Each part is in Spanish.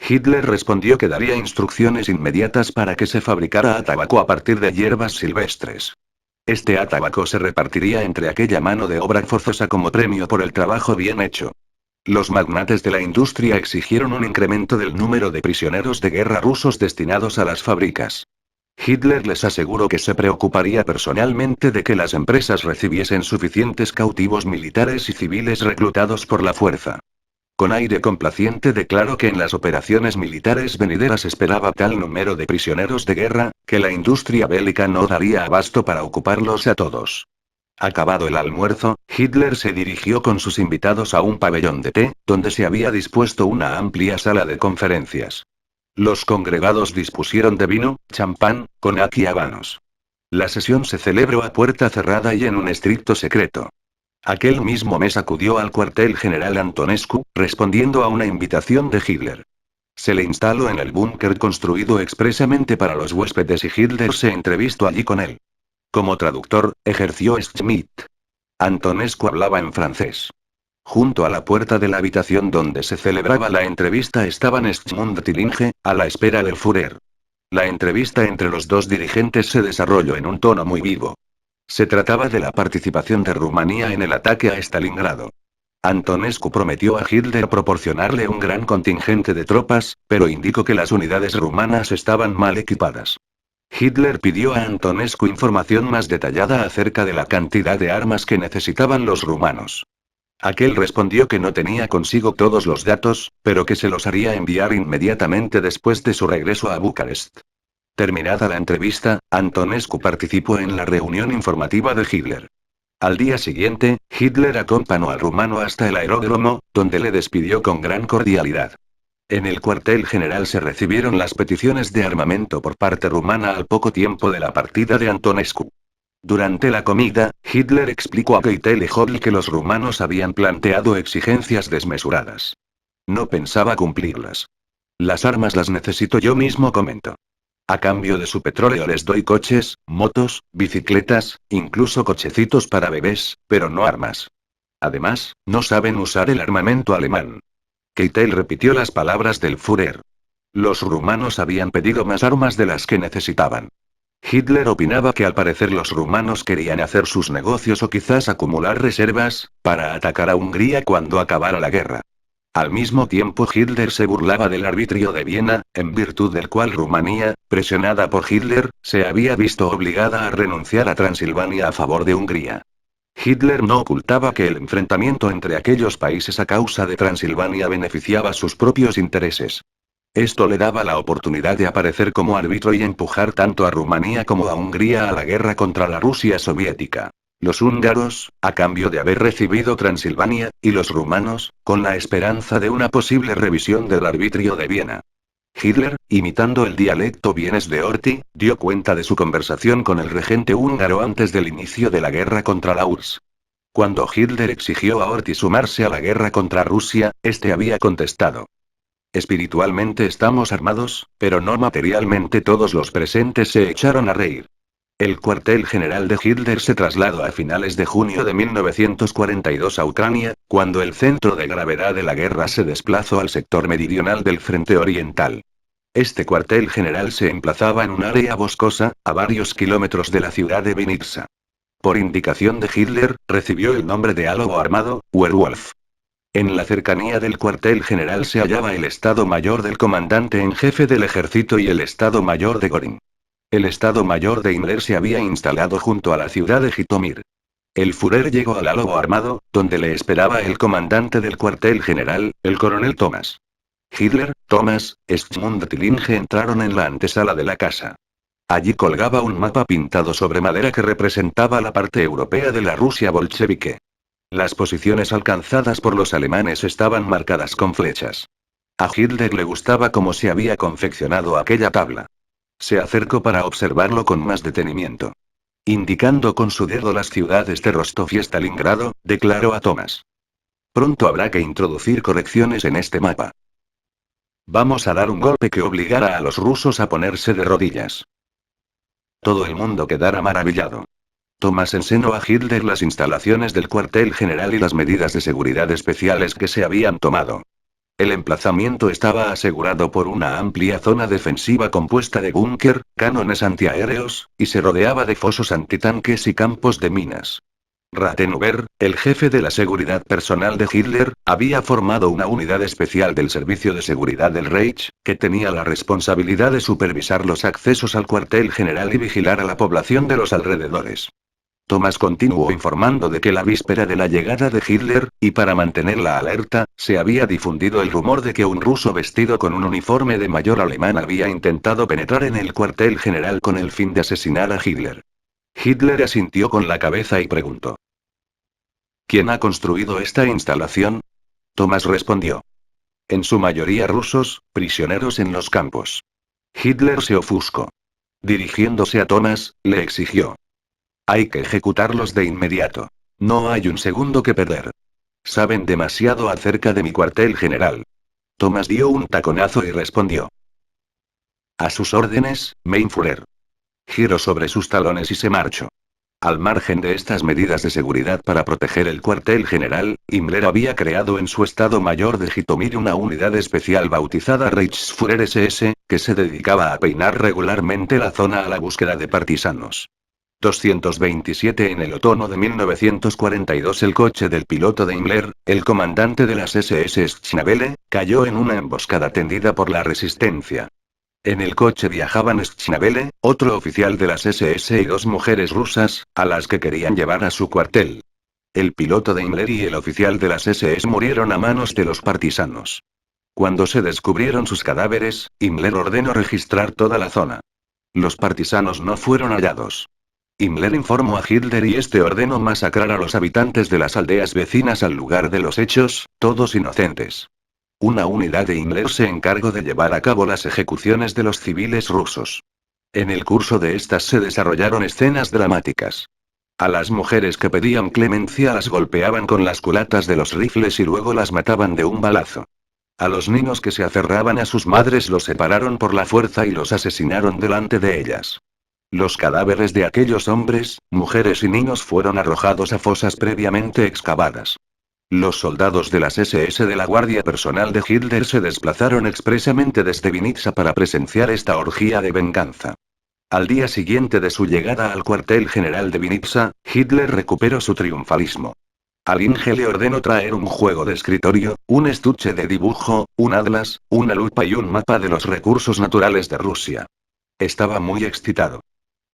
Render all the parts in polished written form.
Hitler respondió que daría instrucciones inmediatas para que se fabricara tabaco a partir de hierbas silvestres. Este tabaco se repartiría entre aquella mano de obra forzosa como premio por el trabajo bien hecho. Los magnates de la industria exigieron un incremento del número de prisioneros de guerra rusos destinados a las fábricas. Hitler les aseguró que se preocuparía personalmente de que las empresas recibiesen suficientes cautivos militares y civiles reclutados por la fuerza. Con aire complaciente declaró que en las operaciones militares venideras esperaba tal número de prisioneros de guerra, que la industria bélica no daría abasto para ocuparlos a todos. Acabado el almuerzo, Hitler se dirigió con sus invitados a un pabellón de té, donde se había dispuesto una amplia sala de conferencias. Los congregados dispusieron de vino, champán, conac y habanos. La sesión se celebró a puerta cerrada y en un estricto secreto. Aquel mismo mes acudió al cuartel general Antonescu, respondiendo a una invitación de Hitler. Se le instaló en el búnker construido expresamente para los huéspedes y Hitler se entrevistó allí con él. Como traductor, ejerció Schmidt. Antonescu hablaba en francés. Junto a la puerta de la habitación donde se celebraba la entrevista estaban Schmund y Linge, a la espera del Führer. La entrevista entre los dos dirigentes se desarrolló en un tono muy vivo. Se trataba de la participación de Rumanía en el ataque a Stalingrado. Antonescu prometió a Hitler proporcionarle un gran contingente de tropas, pero indicó que las unidades rumanas estaban mal equipadas. Hitler pidió a Antonescu información más detallada acerca de la cantidad de armas que necesitaban los rumanos. Aquel respondió que no tenía consigo todos los datos, pero que se los haría enviar inmediatamente después de su regreso a Bucarest. Terminada la entrevista, Antonescu participó en la reunión informativa de Hitler. Al día siguiente, Hitler acompañó al rumano hasta el aeródromo, donde le despidió con gran cordialidad. En el cuartel general se recibieron las peticiones de armamento por parte rumana al poco tiempo de la partida de Antonescu. Durante la comida, Hitler explicó a Keitel y Hodl que los rumanos habían planteado exigencias desmesuradas. No pensaba cumplirlas. Las armas las necesito yo mismo, comentó. A cambio de su petróleo les doy coches, motos, bicicletas, incluso cochecitos para bebés, pero no armas. Además, no saben usar el armamento alemán. Keitel repitió las palabras del Führer. Los rumanos habían pedido más armas de las que necesitaban. Hitler opinaba que al parecer los rumanos querían hacer sus negocios o quizás acumular reservas, para atacar a Hungría cuando acabara la guerra. Al mismo tiempo Hitler se burlaba del arbitrio de Viena, en virtud del cual Rumanía, presionada por Hitler, se había visto obligada a renunciar a Transilvania a favor de Hungría. Hitler no ocultaba que el enfrentamiento entre aquellos países a causa de Transilvania beneficiaba sus propios intereses. Esto le daba la oportunidad de aparecer como árbitro y empujar tanto a Rumanía como a Hungría a la guerra contra la Rusia soviética. Los húngaros, a cambio de haber recibido Transilvania, y los rumanos, con la esperanza de una posible revisión del arbitrio de Viena. Hitler, imitando el dialecto vienes de Horthy, dio cuenta de su conversación con el regente húngaro antes del inicio de la guerra contra la URSS. Cuando Hitler exigió a Horthy sumarse a la guerra contra Rusia, este había contestado: espiritualmente estamos armados, pero no materialmente. Todos los presentes se echaron a reír. El cuartel general de Hitler se trasladó a finales de junio de 1942 a Ucrania, cuando el centro de gravedad de la guerra se desplazó al sector meridional del frente oriental. Este cuartel general se emplazaba en un área boscosa, a varios kilómetros de la ciudad de Vinitsa. Por indicación de Hitler, recibió el nombre de Lobo Armado, Werwolf. En la cercanía del cuartel general se hallaba el Estado Mayor del comandante en jefe del ejército y el Estado Mayor de Göring. El Estado Mayor de Himmler se había instalado junto a la ciudad de Jitomir. El Führer llegó al Lobo Armado, donde le esperaba el comandante del cuartel general, el coronel Thomas. Hitler, Thomas, Schmund y Linge entraron en la antesala de la casa. Allí colgaba un mapa pintado sobre madera que representaba la parte europea de la Rusia bolchevique. Las posiciones alcanzadas por los alemanes estaban marcadas con flechas. A Hitler le gustaba cómo se había confeccionado aquella tabla. Se acercó para observarlo con más detenimiento. Indicando con su dedo las ciudades de Rostov y Stalingrado, declaró a Thomas: pronto habrá que introducir correcciones en este mapa. Vamos a dar un golpe que obligará a los rusos a ponerse de rodillas. Todo el mundo quedara maravillado. Thomas enseñó a Hitler las instalaciones del cuartel general y las medidas de seguridad especiales que se habían tomado. El emplazamiento estaba asegurado por una amplia zona defensiva compuesta de búnker, cánones antiaéreos, y se rodeaba de fosos antitanques y campos de minas. Rattenhuber, el jefe de la seguridad personal de Hitler, había formado una unidad especial del Servicio de Seguridad del Reich, que tenía la responsabilidad de supervisar los accesos al cuartel general y vigilar a la población de los alrededores. Thomas continuó informando de que la víspera de la llegada de Hitler, y para mantenerla alerta, se había difundido el rumor de que un ruso vestido con un uniforme de mayor alemán había intentado penetrar en el cuartel general con el fin de asesinar a Hitler. Hitler asintió con la cabeza y preguntó: ¿Quién ha construido esta instalación? Thomas respondió: en su mayoría rusos, prisioneros en los campos. Hitler se ofuscó. Dirigiéndose a Thomas, le exigió: hay que ejecutarlos de inmediato. No hay un segundo que perder. Saben demasiado acerca de mi cuartel general. Thomas dio un taconazo y respondió: a sus órdenes, mein Führer. Giró sobre sus talones y se marchó. Al margen de estas medidas de seguridad para proteger el cuartel general, Himmler había creado en su Estado Mayor de Jitomir una unidad especial bautizada Reichsführer SS, que se dedicaba a peinar regularmente la zona a la búsqueda de partisanos. 227 En el otoño de 1942 el coche del piloto de Himmler, el comandante de las SS Schnabele, cayó en una emboscada tendida por la resistencia. En el coche viajaban Schnabele, otro oficial de las SS y dos mujeres rusas, a las que querían llevar a su cuartel. El piloto de Himmler y el oficial de las SS murieron a manos de los partisanos. Cuando se descubrieron sus cadáveres, Himmler ordenó registrar toda la zona. Los partisanos no fueron hallados. Himmler informó a Hitler y este ordenó masacrar a los habitantes de las aldeas vecinas al lugar de los hechos, todos inocentes. Una unidad de Himmler se encargó de llevar a cabo las ejecuciones de los civiles rusos. En el curso de estas se desarrollaron escenas dramáticas. A las mujeres que pedían clemencia las golpeaban con las culatas de los rifles y luego las mataban de un balazo. A los niños que se aferraban a sus madres los separaron por la fuerza y los asesinaron delante de ellas. Los cadáveres de aquellos hombres, mujeres y niños fueron arrojados a fosas previamente excavadas. Los soldados de las SS de la Guardia Personal de Hitler se desplazaron expresamente desde Vinitsa para presenciar esta orgía de venganza. Al día siguiente de su llegada al cuartel general de Vinitsa, Hitler recuperó su triunfalismo. Al Inge le ordenó traer un juego de escritorio, un estuche de dibujo, un atlas, una lupa y un mapa de los recursos naturales de Rusia. Estaba muy excitado.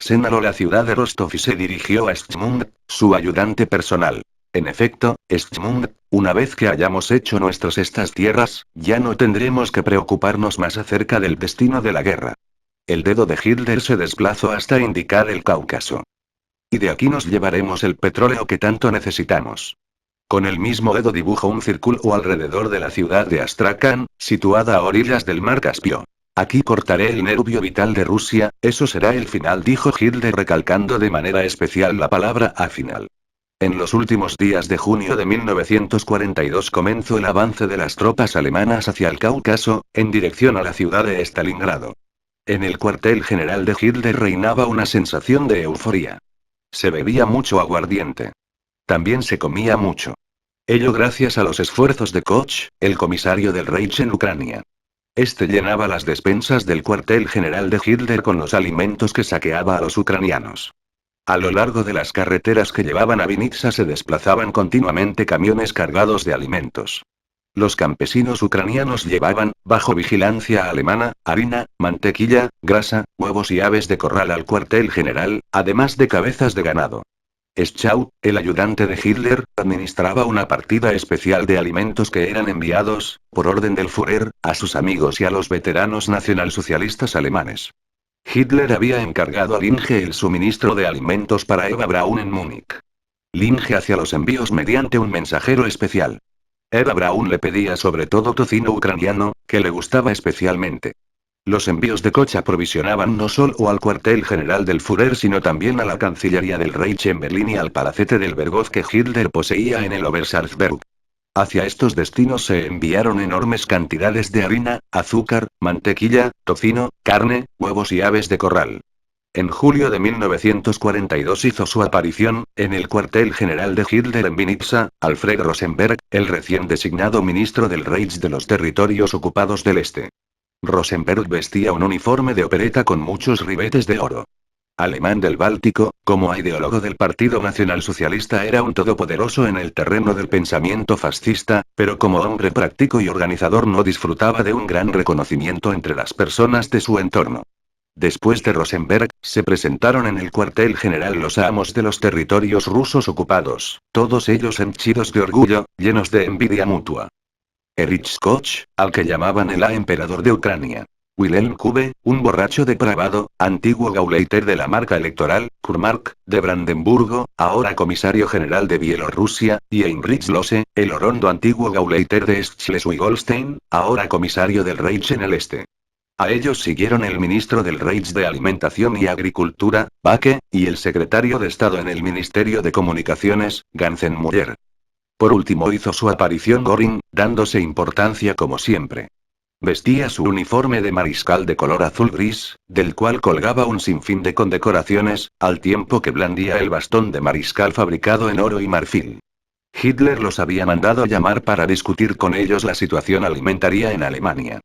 Señaló la ciudad de Rostov y se dirigió a Schmund, su ayudante personal. En efecto, Schmund, una vez que hayamos hecho nuestras estas tierras, ya no tendremos que preocuparnos más acerca del destino de la guerra. El dedo de Hitler se desplazó hasta indicar el Cáucaso. Y de aquí nos llevaremos el petróleo que tanto necesitamos. Con el mismo dedo dibujó un círculo alrededor de la ciudad de Astrakhan, situada a orillas del mar Caspio. Aquí cortaré el nervio vital de Rusia, eso será el final, dijo Hitler recalcando de manera especial la palabra a final. En los últimos días de junio de 1942 comenzó el avance de las tropas alemanas hacia el Cáucaso, en dirección a la ciudad de Stalingrado. En el cuartel general de Hitler reinaba una sensación de euforia. Se bebía mucho aguardiente. También se comía mucho. Ello gracias a los esfuerzos de Koch, el comisario del Reich en Ucrania. Este llenaba las despensas del cuartel general de Hitler con los alimentos que saqueaba a los ucranianos. A lo largo de las carreteras que llevaban a Vinitsa se desplazaban continuamente camiones cargados de alimentos. Los campesinos ucranianos llevaban, bajo vigilancia alemana, harina, mantequilla, grasa, huevos y aves de corral al cuartel general, además de cabezas de ganado. Schaut, el ayudante de Hitler, administraba una partida especial de alimentos que eran enviados, por orden del Führer, a sus amigos y a los veteranos nacionalsocialistas alemanes. Hitler había encargado a Linge el suministro de alimentos para Eva Braun en Múnich. Linge hacía los envíos mediante un mensajero especial. Eva Braun le pedía sobre todo tocino ucraniano, que le gustaba especialmente. Los envíos de Koch aprovisionaban no solo al cuartel general del Führer sino también a la Cancillería del Reich en Berlín y al palacete del Berghof que Hitler poseía en el Obersalzberg. Hacia estos destinos se enviaron enormes cantidades de harina, azúcar, mantequilla, tocino, carne, huevos y aves de corral. En julio de 1942 hizo su aparición, en el cuartel general de Hitler en Vinitsa, Alfred Rosenberg, el recién designado ministro del Reich de los territorios ocupados del Este. Rosenberg vestía un uniforme de opereta con muchos ribetes de oro. Alemán del Báltico, como ideólogo del Partido Nacionalsocialista era un todopoderoso en el terreno del pensamiento fascista, pero como hombre práctico y organizador no disfrutaba de un gran reconocimiento entre las personas de su entorno. Después de Rosenberg, se presentaron en el cuartel general los amos de los territorios rusos ocupados, todos ellos henchidos de orgullo, llenos de envidia mutua. Erich Koch, al que llamaban el emperador de Ucrania. Wilhelm Kube, un borracho depravado, antiguo gauleiter de la marca electoral, Kurmark, de Brandenburgo, ahora comisario general de Bielorrusia, y Heinrich Lose, el orondo antiguo gauleiter de Schleswig-Holstein, ahora comisario del Reich en el este. A ellos siguieron el ministro del Reich de Alimentación y Agricultura, Backe, y el secretario de Estado en el Ministerio de Comunicaciones, Ganzenmüller. Por último hizo su aparición Göring, dándose importancia como siempre. Vestía su uniforme de mariscal de color azul-gris, del cual colgaba un sinfín de condecoraciones, al tiempo que blandía el bastón de mariscal fabricado en oro y marfil. Hitler los había mandado llamar para discutir con ellos la situación alimentaria en Alemania.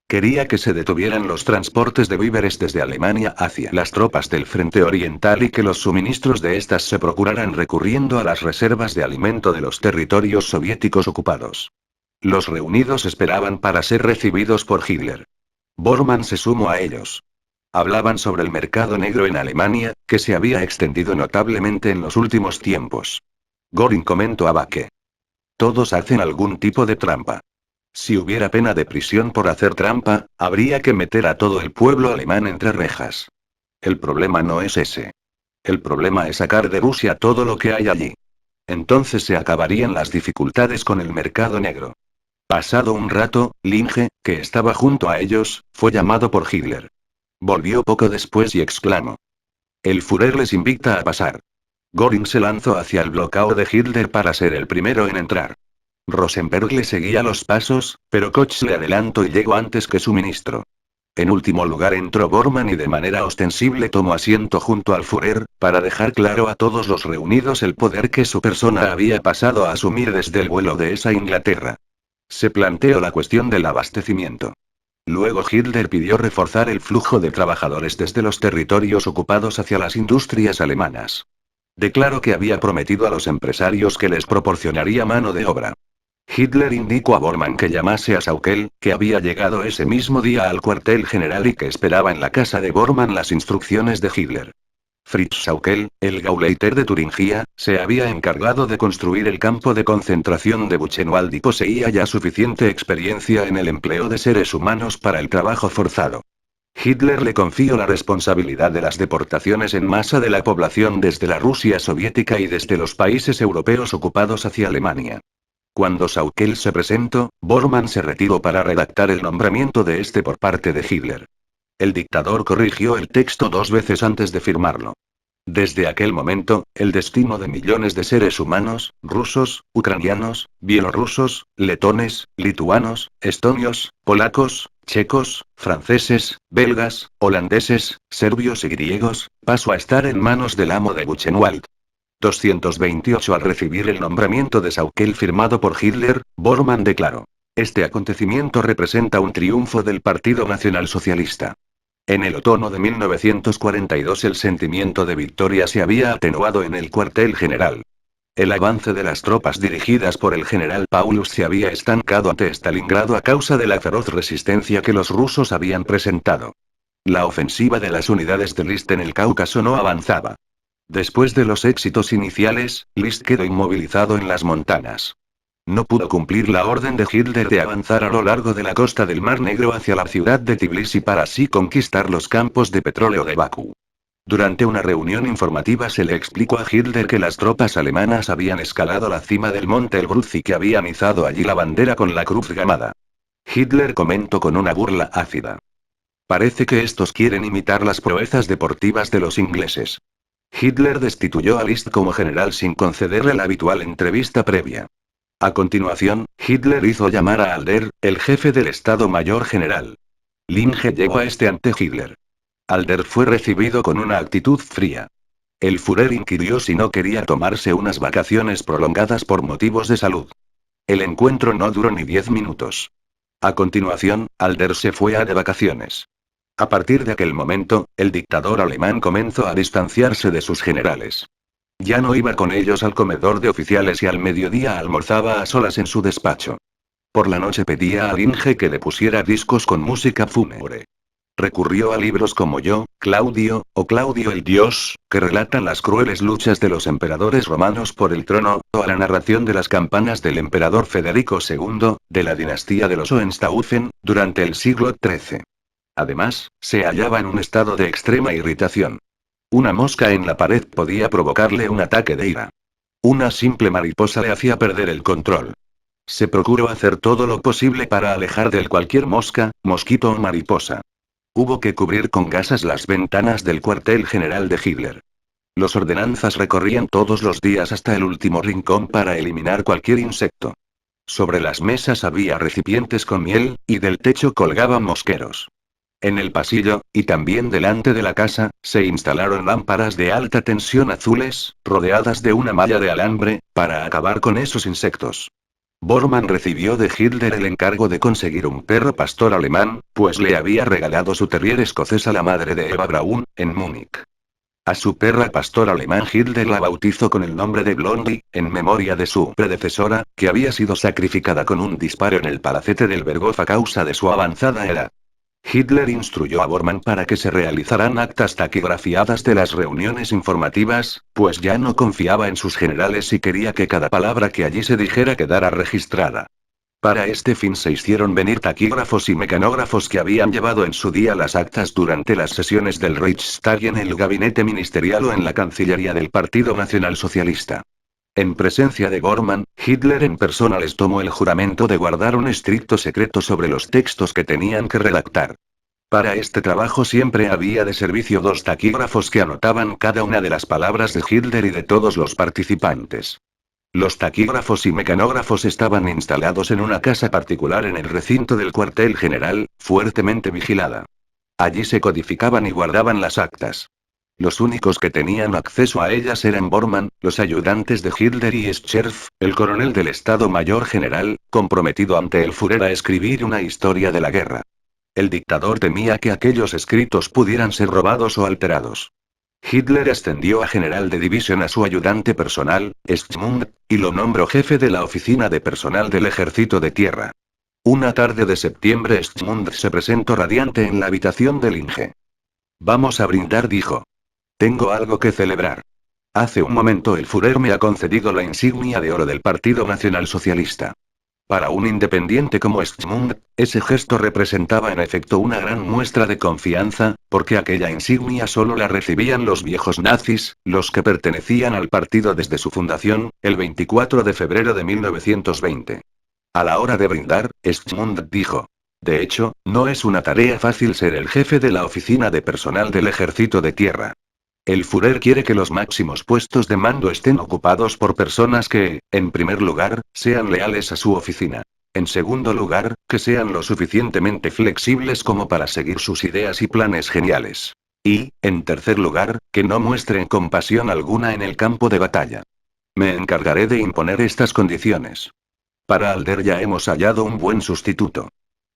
Quería que se detuvieran los transportes de víveres desde Alemania hacia las tropas del frente oriental y que los suministros de estas se procuraran recurriendo a las reservas de alimento de los territorios soviéticos ocupados. Los reunidos esperaban para ser recibidos por Hitler. Bormann se sumó a ellos. Hablaban sobre el mercado negro en Alemania, que se había extendido notablemente en los últimos tiempos. Göring comentó a Backe. Todos hacen algún tipo de trampa. Si hubiera pena de prisión por hacer trampa, habría que meter a todo el pueblo alemán entre rejas. El problema no es ese. El problema es sacar de Rusia todo lo que hay allí. Entonces se acabarían las dificultades con el mercado negro. Pasado un rato, Linge, que estaba junto a ellos, fue llamado por Hitler. Volvió poco después y exclamó. El Führer les invita a pasar. Göring se lanzó hacia el bloqueo de Hitler para ser el primero en entrar. Rosenberg le seguía los pasos, pero Koch le adelantó y llegó antes que su ministro. En último lugar entró Bormann y de manera ostensible tomó asiento junto al Führer, para dejar claro a todos los reunidos el poder que su persona había pasado a asumir desde el vuelo de esa Inglaterra. Se planteó la cuestión del abastecimiento. Luego Hitler pidió reforzar el flujo de trabajadores desde los territorios ocupados hacia las industrias alemanas. Declaró que había prometido a los empresarios que les proporcionaría mano de obra. Hitler indicó a Bormann que llamase a Saukel, que había llegado ese mismo día al cuartel general y que esperaba en la casa de Bormann las instrucciones de Hitler. Fritz Saukel, el gauleiter de Turingia, se había encargado de construir el campo de concentración de Buchenwald y poseía ya suficiente experiencia en el empleo de seres humanos para el trabajo forzado. Hitler le confió la responsabilidad de las deportaciones en masa de la población desde la Rusia soviética y desde los países europeos ocupados hacia Alemania. Cuando Saukel se presentó, Bormann se retiró para redactar el nombramiento de este por parte de Hitler. El dictador corrigió el texto 2 veces antes de firmarlo. Desde aquel momento, el destino de millones de seres humanos, rusos, ucranianos, bielorrusos, letones, lituanos, estonios, polacos, checos, franceses, belgas, holandeses, serbios y griegos, pasó a estar en manos del amo de Buchenwald. 228. Al recibir el nombramiento de Saukel firmado por Hitler, Bormann declaró: este acontecimiento representa un triunfo del Partido Nacionalsocialista. En el otoño de 1942 el sentimiento de victoria se había atenuado en el cuartel general. El avance de las tropas dirigidas por el general Paulus se había estancado ante Stalingrado a causa de la feroz resistencia que los rusos habían presentado. La ofensiva de las unidades de List en el Cáucaso no avanzaba. Después de los éxitos iniciales, List quedó inmovilizado en las montañas. No pudo cumplir la orden de Hitler de avanzar a lo largo de la costa del Mar Negro hacia la ciudad de Tbilisi para así conquistar los campos de petróleo de Bakú. Durante una reunión informativa se le explicó a Hitler que las tropas alemanas habían escalado la cima del monte Elbruz y que habían izado allí la bandera con la cruz gamada. Hitler comentó con una burla ácida: parece que estos quieren imitar las proezas deportivas de los ingleses. Hitler destituyó a List como general sin concederle la habitual entrevista previa. A continuación, Hitler hizo llamar a Alder, el jefe del Estado Mayor General. Linge llevó a este ante Hitler. Alder fue recibido con una actitud fría. El Führer inquirió si no quería tomarse unas vacaciones prolongadas por motivos de salud. El encuentro no duró ni 10 minutos. A continuación, Alder se fue de vacaciones. A partir de aquel momento, el dictador alemán comenzó a distanciarse de sus generales. Ya no iba con ellos al comedor de oficiales y al mediodía almorzaba a solas en su despacho. Por la noche pedía al Inge que le pusiera discos con música fúnebre. Recurrió a libros como Yo, Claudio, o Claudio el Dios, que relatan las crueles luchas de los emperadores romanos por el trono, o a la narración de las campañas del emperador Federico II, de la dinastía de los Hohenstaufen, durante el siglo XIII. Además, se hallaba en un estado de extrema irritación. Una mosca en la pared podía provocarle un ataque de ira. Una simple mariposa le hacía perder el control. Se procuró hacer todo lo posible para alejar de él cualquier mosca, mosquito o mariposa. Hubo que cubrir con gasas las ventanas del cuartel general de Hitler. Los ordenanzas recorrían todos los días hasta el último rincón para eliminar cualquier insecto. Sobre las mesas había recipientes con miel, y del techo colgaban mosqueros. En el pasillo, y también delante de la casa, se instalaron lámparas de alta tensión azules, rodeadas de una malla de alambre, para acabar con esos insectos. Bormann recibió de Hitler el encargo de conseguir un perro pastor alemán, pues le había regalado su terrier escocés a la madre de Eva Braun, en Múnich. A su perra pastor alemán Hitler la bautizó con el nombre de Blondie, en memoria de su predecesora, que había sido sacrificada con un disparo en el palacete del Berghof a causa de su avanzada edad. Hitler instruyó a Bormann para que se realizaran actas taquigrafiadas de las reuniones informativas, pues ya no confiaba en sus generales y quería que cada palabra que allí se dijera quedara registrada. Para este fin se hicieron venir taquígrafos y mecanógrafos que habían llevado en su día las actas durante las sesiones del Reichstag y en el gabinete ministerial o en la Cancillería del Partido Nacional Socialista. En presencia de Bormann, Hitler en persona les tomó el juramento de guardar un estricto secreto sobre los textos que tenían que redactar. Para este trabajo siempre había de servicio 2 taquígrafos que anotaban cada una de las palabras de Hitler y de todos los participantes. Los taquígrafos y mecanógrafos estaban instalados en una casa particular en el recinto del cuartel general, fuertemente vigilada. Allí se codificaban y guardaban las actas. Los únicos que tenían acceso a ellas eran Bormann, los ayudantes de Hitler y Scherf, el coronel del Estado Mayor General, comprometido ante el Führer a escribir una historia de la guerra. El dictador temía que aquellos escritos pudieran ser robados o alterados. Hitler ascendió a general de división a su ayudante personal, Schmund, y lo nombró jefe de la oficina de personal del Ejército de Tierra. Una tarde de septiembre Schmund se presentó radiante en la habitación del Inge. «Vamos a brindar», dijo. «Tengo algo que celebrar. Hace un momento el Führer me ha concedido la insignia de oro del Partido Nacional Socialista. Para un independiente como Schmund, ese gesto representaba en efecto una gran muestra de confianza, porque aquella insignia solo la recibían los viejos nazis, los que pertenecían al partido desde su fundación, el 24 de febrero de 1920. A la hora de brindar, Schmund dijo: «De hecho, no es una tarea fácil ser el jefe de la oficina de personal del Ejército de Tierra. El Führer quiere que los máximos puestos de mando estén ocupados por personas que, en primer lugar, sean leales a su oficina. En segundo lugar, que sean lo suficientemente flexibles como para seguir sus ideas y planes geniales. Y, en tercer lugar, que no muestren compasión alguna en el campo de batalla. Me encargaré de imponer estas condiciones. Para Alder ya hemos hallado un buen sustituto».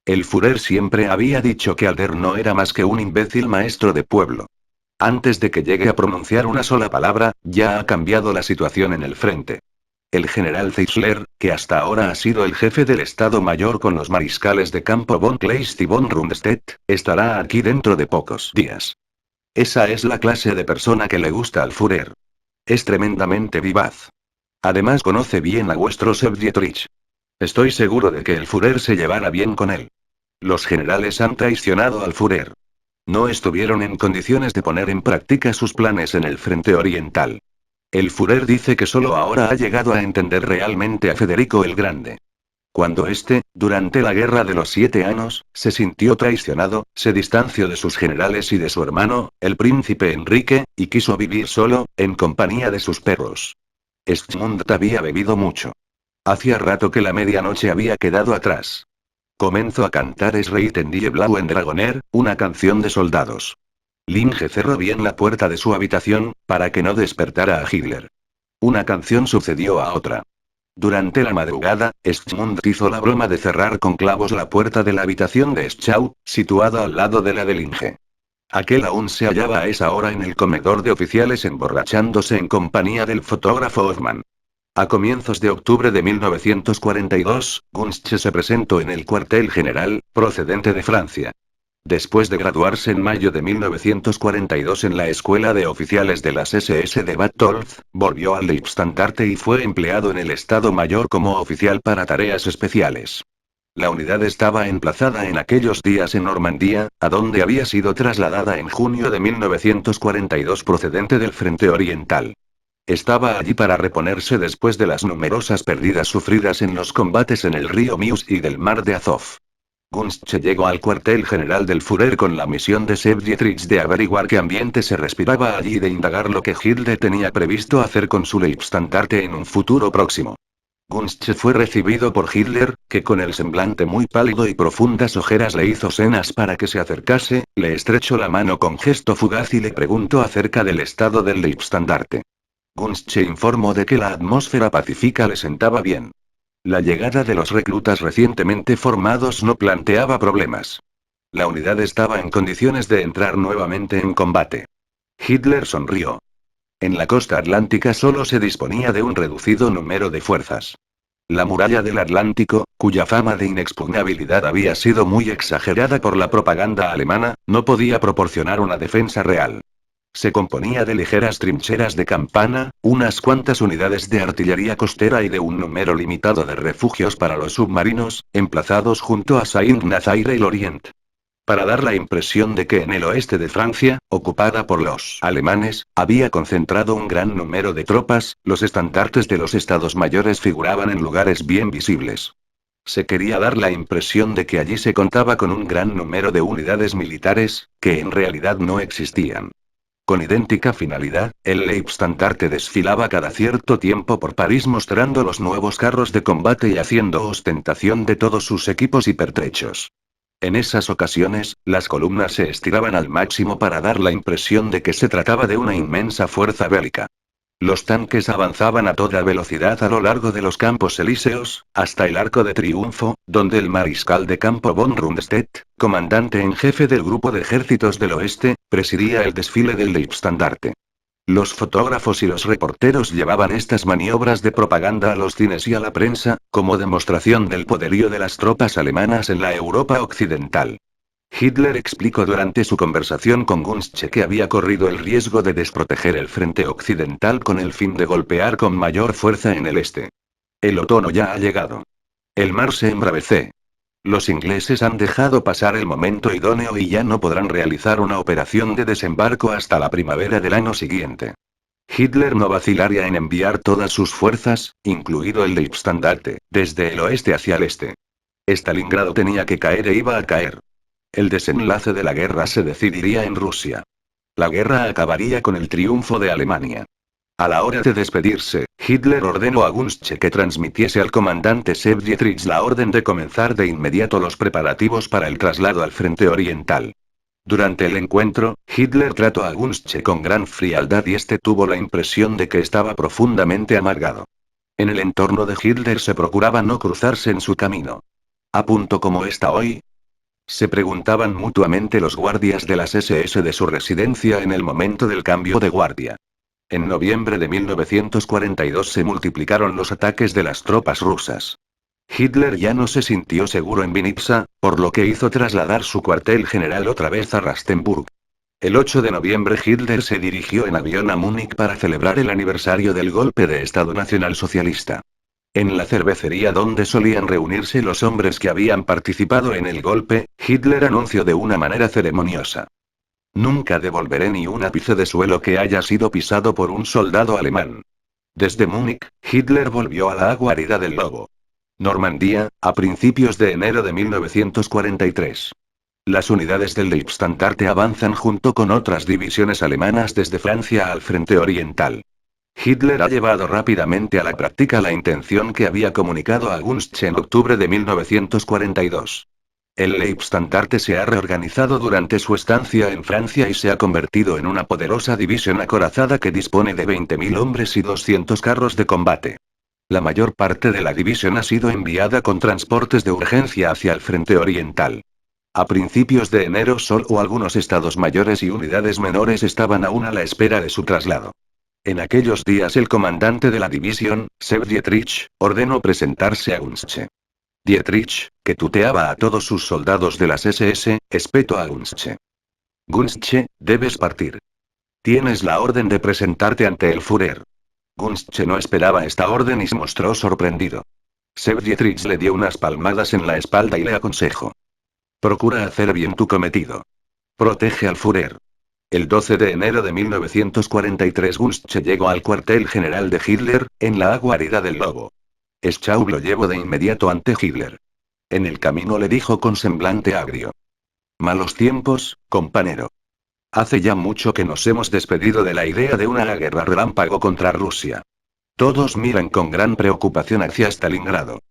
El Führer siempre había dicho que Alder no era más que un imbécil maestro de pueblo. Antes de que llegue a pronunciar una sola palabra, ya ha cambiado la situación en el frente. El general Zeisler, que hasta ahora ha sido el jefe del Estado Mayor con los mariscales de campo von Kleist y von Rundstedt, estará aquí dentro de pocos días. Esa es la clase de persona que le gusta al Führer. Es tremendamente vivaz. Además conoce bien a vuestro Dietrich. Estoy seguro de que el Führer se llevará bien con él. Los generales han traicionado al Führer. No estuvieron en condiciones de poner en práctica sus planes en el frente oriental. El Führer dice que solo ahora ha llegado a entender realmente a Federico el Grande. Cuando éste, durante la Guerra de los 7 años, se sintió traicionado, se distanció de sus generales y de su hermano, el príncipe Enrique, y quiso vivir solo, en compañía de sus perros. Schmund había bebido mucho. Hacía rato que la medianoche había quedado atrás. Comenzó a cantar Es Reiten die Blauen Dragoner, una canción de soldados. Linge cerró bien la puerta de su habitación, para que no despertara a Hitler. Una canción sucedió a otra. Durante la madrugada, Schmund hizo la broma de cerrar con clavos la puerta de la habitación de Schau, situada al lado de la de Linge. Aquel aún se hallaba a esa hora en el comedor de oficiales emborrachándose en compañía del fotógrafo Hoffmann. A comienzos de octubre de 1942, Gunzsche se presentó en el cuartel general, procedente de Francia. Después de graduarse en mayo de 1942 en la Escuela de Oficiales de las SS de Bad Tolf, volvió al Leibstandarte y fue empleado en el Estado Mayor como oficial para tareas especiales. La unidad estaba emplazada en aquellos días en Normandía, a donde había sido trasladada en junio de 1942 procedente del Frente Oriental. Estaba allí para reponerse después de las numerosas pérdidas sufridas en los combates en el río Mius y del mar de Azov. Gunzsche llegó al cuartel general del Führer con la misión de Sepp Dietrich de averiguar qué ambiente se respiraba allí y de indagar lo que Hitler tenía previsto hacer con su Leibstandarte en un futuro próximo. Gunzsche fue recibido por Hitler, que con el semblante muy pálido y profundas ojeras le hizo señas para que se acercase, le estrechó la mano con gesto fugaz y le preguntó acerca del estado del Leibstandarte. Gunzsche informó de que la atmósfera pacífica le sentaba bien. La llegada de los reclutas recientemente formados no planteaba problemas. La unidad estaba en condiciones de entrar nuevamente en combate. Hitler sonrió. En la costa atlántica solo se disponía de un reducido número de fuerzas. La muralla del Atlántico, cuya fama de inexpugnabilidad había sido muy exagerada por la propaganda alemana, no podía proporcionar una defensa real. Se componía de ligeras trincheras de campana, unas cuantas unidades de artillería costera y de un número limitado de refugios para los submarinos, emplazados junto a Saint-Nazaire y Lorient. Para dar la impresión de que en el oeste de Francia, ocupada por los alemanes, había concentrado un gran número de tropas, los estandartes de los estados mayores figuraban en lugares bien visibles. Se quería dar la impresión de que allí se contaba con un gran número de unidades militares, que en realidad no existían. Con idéntica finalidad, el Leibstandarte desfilaba cada cierto tiempo por París mostrando los nuevos carros de combate y haciendo ostentación de todos sus equipos y pertrechos. En esas ocasiones, las columnas se estiraban al máximo para dar la impresión de que se trataba de una inmensa fuerza bélica. Los tanques avanzaban a toda velocidad a lo largo de los Campos Elíseos, hasta el Arco de Triunfo, donde el mariscal de campo von Rundstedt, comandante en jefe del Grupo de Ejércitos del Oeste, presidía el desfile del Leibstandarte. Los fotógrafos y los reporteros llevaban estas maniobras de propaganda a los cines y a la prensa, como demostración del poderío de las tropas alemanas en la Europa occidental. Hitler explicó durante su conversación con Gunzsche que había corrido el riesgo de desproteger el frente occidental con el fin de golpear con mayor fuerza en el este. El otoño ya ha llegado. El mar se embravece. Los ingleses han dejado pasar el momento idóneo y ya no podrán realizar una operación de desembarco hasta la primavera del año siguiente. Hitler no vacilaría en enviar todas sus fuerzas, incluido el Leibstandarte, desde el oeste hacia el este. Stalingrado tenía que caer e iba a caer. El desenlace de la guerra se decidiría en Rusia. La guerra acabaría con el triunfo de Alemania. A la hora de despedirse, Hitler ordenó a Gunzsche que transmitiese al comandante Sepp Dietrich la orden de comenzar de inmediato los preparativos para el traslado al frente oriental. Durante el encuentro, Hitler trató a Gunzsche con gran frialdad y este tuvo la impresión de que estaba profundamente amargado. En el entorno de Hitler se procuraba no cruzarse en su camino. ¿A punto como está hoy? Se preguntaban mutuamente los guardias de las SS de su residencia en el momento del cambio de guardia. En noviembre de 1942 se multiplicaron los ataques de las tropas rusas. Hitler ya no se sintió seguro en Vinitsa, por lo que hizo trasladar su cuartel general otra vez a Rastenburg. El 8 de noviembre Hitler se dirigió en avión a Múnich para celebrar el aniversario del golpe de Estado nacionalsocialista. En la cervecería donde solían reunirse los hombres que habían participado en el golpe, Hitler anunció de una manera ceremoniosa: "Nunca devolveré ni un ápice de suelo que haya sido pisado por un soldado alemán". Desde Múnich, Hitler volvió a la guarida del Lobo. Normandía, a principios de enero de 1943. Las unidades del Leibstandarte avanzan junto con otras divisiones alemanas desde Francia al frente oriental. Hitler ha llevado rápidamente a la práctica la intención que había comunicado a Gunzsche en octubre de 1942. El Leibstandarte se ha reorganizado durante su estancia en Francia y se ha convertido en una poderosa división acorazada que dispone de 20.000 hombres y 200 carros de combate. La mayor parte de la división ha sido enviada con transportes de urgencia hacia el frente oriental. A principios de enero solo algunos estados mayores y unidades menores estaban aún a la espera de su traslado. En aquellos días el comandante de la división, Sepp Dietrich, ordenó presentarse a Gunzsche. Dietrich, que tuteaba a todos sus soldados de las SS, espetó a Gunzsche. Gunzsche, debes partir. Tienes la orden de presentarte ante el Führer. Gunzsche no esperaba esta orden y se mostró sorprendido. Sepp Dietrich le dio unas palmadas en la espalda y le aconsejó. Procura hacer bien tu cometido. Protege al Führer. El 12 de enero de 1943 Gunzsche llegó al cuartel general de Hitler, en la guarida del Lobo. Schaub lo llevó de inmediato ante Hitler. En el camino le dijo con semblante agrio. Malos tiempos, compañero. Hace ya mucho que nos hemos despedido de la idea de una guerra relámpago contra Rusia. Todos miran con gran preocupación hacia Stalingrado.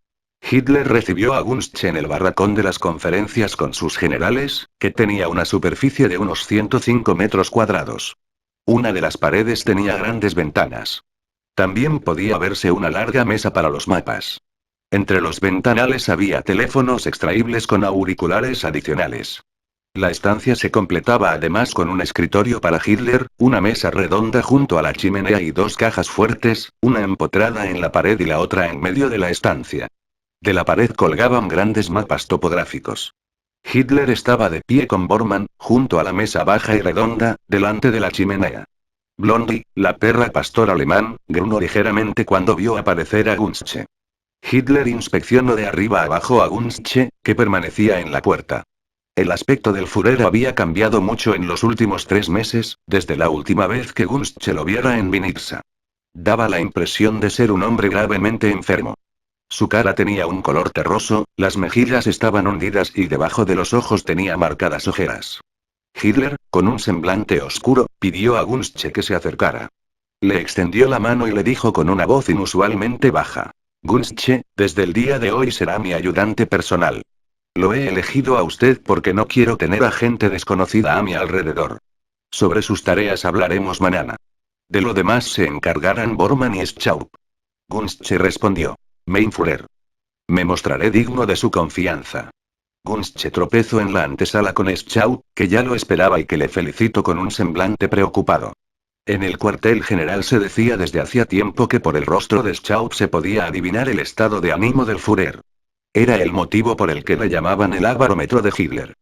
Hitler recibió a Gunzsche en el barracón de las conferencias con sus generales, que tenía una superficie de unos 105 metros cuadrados. Una de las paredes tenía grandes ventanas. También podía verse una larga mesa para los mapas. Entre los ventanales había teléfonos extraíbles con auriculares adicionales. La estancia se completaba además con un escritorio para Hitler, una mesa redonda junto a la chimenea y dos cajas fuertes, una empotrada en la pared y la otra en medio de la estancia. De la pared colgaban grandes mapas topográficos. Hitler estaba de pie con Bormann, junto a la mesa baja y redonda, delante de la chimenea. Blondie, la perra pastor alemán, gruñó ligeramente cuando vio aparecer a Gunzsche. Hitler inspeccionó de arriba abajo a Gunzsche, que permanecía en la puerta. El aspecto del Führer había cambiado mucho en los últimos 3 meses, desde la última vez que Gunzsche lo viera en Vinitsa. Daba la impresión de ser un hombre gravemente enfermo. Su cara tenía un color terroso, las mejillas estaban hundidas y debajo de los ojos tenía marcadas ojeras. Hitler, con un semblante oscuro, pidió a Gunzsche que se acercara. Le extendió la mano y le dijo con una voz inusualmente baja. Gunzsche, desde el día de hoy será mi ayudante personal. Lo he elegido a usted porque no quiero tener a gente desconocida a mi alrededor. Sobre sus tareas hablaremos mañana. De lo demás se encargarán Bormann y Schaub. Gunzsche respondió. Mein Führer. Me mostraré digno de su confianza. Gunzsche tropezó en la antesala con Schaub, que ya lo esperaba y que le felicitó con un semblante preocupado. En el cuartel general se decía desde hacía tiempo que por el rostro de Schaub se podía adivinar el estado de ánimo del Führer. Era el motivo por el que le llamaban el barómetro de Hitler.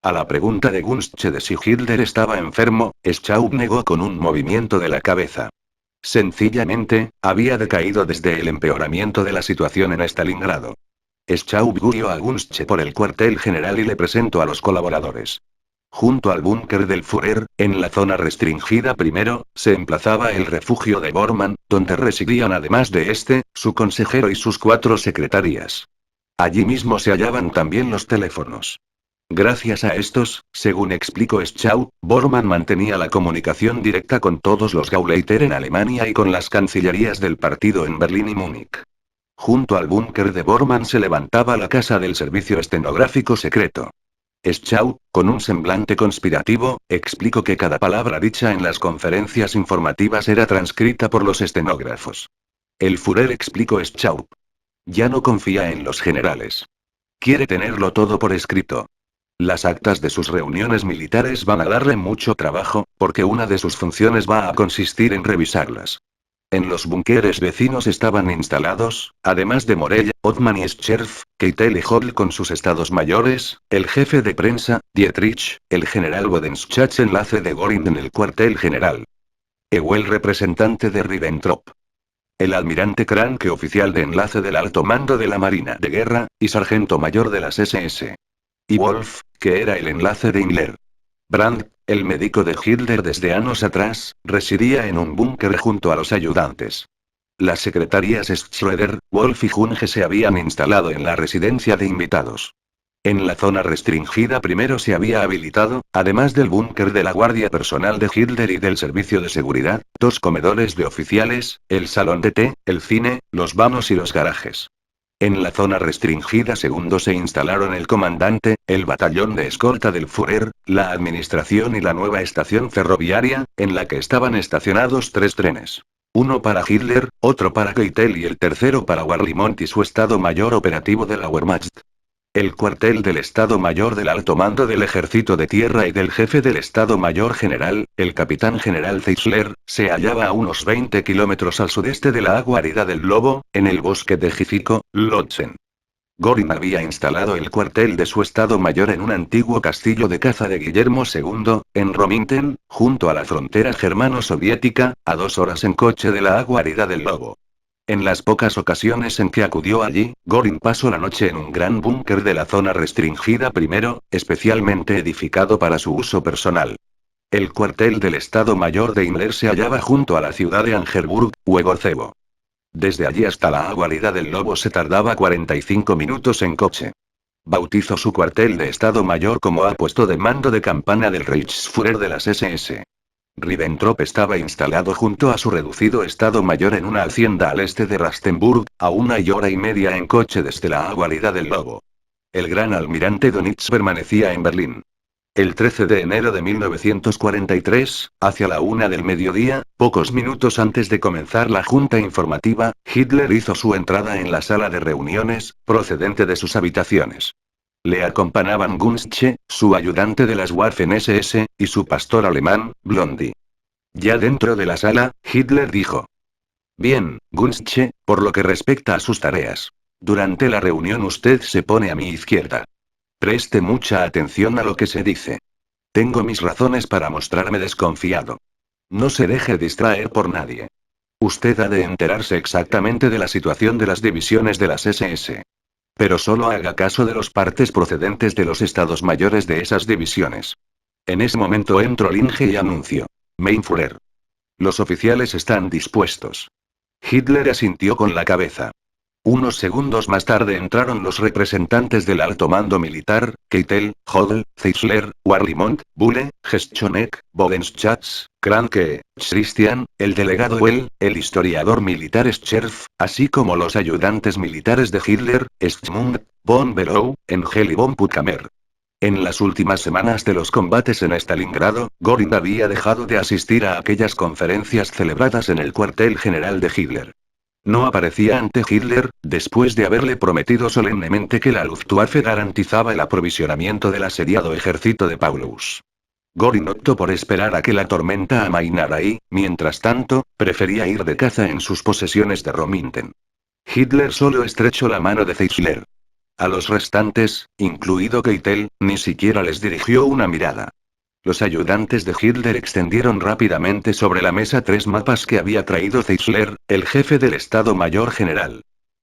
A la pregunta de Gunzsche de si Hitler estaba enfermo, Schaub negó con un movimiento de la cabeza. Sencillamente, había decaído desde el empeoramiento de la situación en Stalingrado. Schaub guió a Gunzsche por el cuartel general y le presentó a los colaboradores. Junto al búnker del Führer, en la zona restringida primero, se emplazaba el refugio de Bormann, donde residían además de este, su consejero y sus 4 secretarias. Allí mismo se hallaban también los teléfonos. Gracias a estos, según explicó Schaub, Bormann mantenía la comunicación directa con todos los Gauleiter en Alemania y con las cancillerías del partido en Berlín y Múnich. Junto al búnker de Bormann se levantaba la casa del servicio estenográfico secreto. Schaub, con un semblante conspirativo, explicó que cada palabra dicha en las conferencias informativas era transcrita por los estenógrafos. El Führer, explicó Schaub. Ya no confía en los generales. Quiere tenerlo todo por escrito. Las actas de sus reuniones militares van a darle mucho trabajo, porque una de sus funciones va a consistir en revisarlas. En los búnkeres vecinos estaban instalados, además de Morella, Othman y Scherf, Keitel y Hodl con sus estados mayores, el jefe de prensa, Dietrich, el general Bodenschatz, enlace de Göring en el cuartel general. Ewell, representante de Ribbentrop. El almirante Kranke, oficial de enlace del alto mando de la Marina de Guerra, y sargento mayor de las SS. Y Wolf, que era el enlace de Himmler. Brandt, el médico de Hitler desde años atrás, residía en un búnker junto a los ayudantes. Las secretarias Schröder, Wolf y Junge se habían instalado en la residencia de invitados. En la zona restringida primero se había habilitado, además del búnker de la guardia personal de Hitler y del servicio de seguridad, 2 comedores de oficiales, el salón de té, el cine, los baños y los garajes. En la zona restringida segundo se instalaron el comandante, el batallón de escolta del Führer, la administración y la nueva estación ferroviaria, en la que estaban estacionados 3 trenes. Uno para Hitler, otro para Keitel y el tercero para Warlimont y su Estado Mayor Operativo de la Wehrmacht. El cuartel del Estado Mayor del Alto Mando del Ejército de Tierra y del jefe del Estado Mayor General, el capitán general Zeisler, se hallaba a unos 20 kilómetros al sudeste de la guarida del Lobo, en el bosque de Jiziko, Lodzen. Göring había instalado el cuartel de su Estado Mayor en un antiguo castillo de caza de Guillermo II, en Rominten, junto a la frontera germano-soviética, a 2 horas en coche de la guarida del Lobo. En las pocas ocasiones en que acudió allí, Göring pasó la noche en un gran búnker de la zona restringida primero, especialmente edificado para su uso personal. El cuartel del Estado Mayor de Himmler se hallaba junto a la ciudad de Angerburg, Uegorcebo. Desde allí hasta la guarida del Lobo se tardaba 45 minutos en coche. Bautizó su cuartel de Estado Mayor como puesto de mando de campana del Reichsführer de las SS. Ribbentrop estaba instalado junto a su reducido Estado Mayor en una hacienda al este de Rastenburg, a 1 hora y media en coche desde la guarida del Lobo. El gran almirante Dönitz permanecía en Berlín. El 13 de enero de 1943, hacia la 1 del mediodía, pocos minutos antes de comenzar la junta informativa, Hitler hizo su entrada en la sala de reuniones, procedente de sus habitaciones. Le acompañaban Gunzsche, su ayudante de las Waffen-SS, y su pastor alemán, Blondie. Ya dentro de la sala, Hitler dijo: Bien, Gunzsche, por lo que respecta a sus tareas. Durante la reunión usted se pone a mi izquierda. Preste mucha atención a lo que se dice. Tengo mis razones para mostrarme desconfiado. No se deje distraer por nadie. Usted ha de enterarse exactamente de la situación de las divisiones de las SS. Pero solo haga caso de los partes procedentes de los estados mayores de esas divisiones. En ese momento entró Linge y anunció: Mein Führer. Los oficiales están dispuestos. Hitler asintió con la cabeza. Unos segundos más tarde entraron los representantes del alto mando militar, Keitel, Hodel, Zeisler, Warlimont, Bulle, Geschonek, Bodenschatz, Kranke, Christian, el delegado Well, el historiador militar Scherf, así como los ayudantes militares de Hitler, Schmund, von Below, Engel y von Puttkamer. En las últimas semanas de los combates en Stalingrado, Göring había dejado de asistir a aquellas conferencias celebradas en el cuartel general de Hitler. No aparecía ante Hitler, después de haberle prometido solemnemente que la Luftwaffe garantizaba el aprovisionamiento del asediado ejército de Paulus. Göring optó por esperar a que la tormenta amainara y, mientras tanto, prefería ir de caza en sus posesiones de Rominten. Hitler solo estrechó la mano de Zeisler. A los restantes, incluido Keitel, ni siquiera les dirigió una mirada. Los ayudantes de Hitler extendieron rápidamente sobre la mesa 3 mapas que había traído Zeisler, el jefe del Estado Mayor General.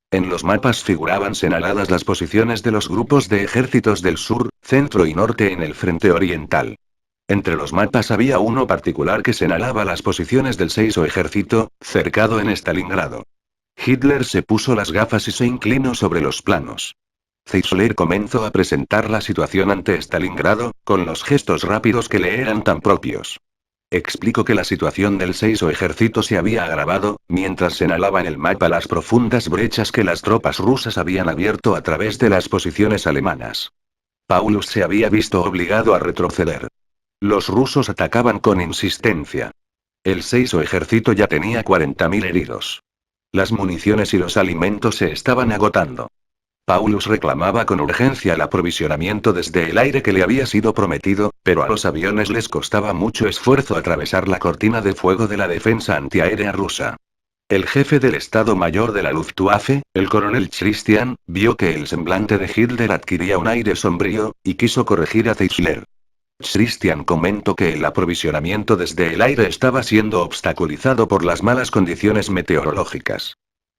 En los mapas figuraban señaladas las posiciones de los grupos de ejércitos del sur, centro y norte en el frente oriental. Entre los mapas había uno particular que señalaba las posiciones del 6 ejército, cercado en Stalingrado. Hitler se puso las gafas y se inclinó sobre los planos. Zeisler comenzó a presentar la situación ante Stalingrado, con los gestos rápidos que le eran tan propios. Explicó que la situación del 6 ejército se había agravado, mientras señalaba en el mapa las profundas brechas que las tropas rusas habían abierto a través de las posiciones alemanas. Paulus se había visto obligado a retroceder. Los rusos atacaban con insistencia. El 6 ejército ya tenía 40.000 heridos. Las municiones y los alimentos se estaban agotando. Paulus reclamaba con urgencia el aprovisionamiento desde el aire que le había sido prometido, pero a los aviones les costaba mucho esfuerzo atravesar la cortina de fuego de la defensa antiaérea rusa. El jefe del Estado Mayor de la Luftwaffe, el coronel Christian, vio que el semblante de Hitler adquiría un aire sombrío, y quiso corregir a Zeisler. Christian comentó que el aprovisionamiento desde el aire estaba siendo obstaculizado por las malas condiciones meteorológicas.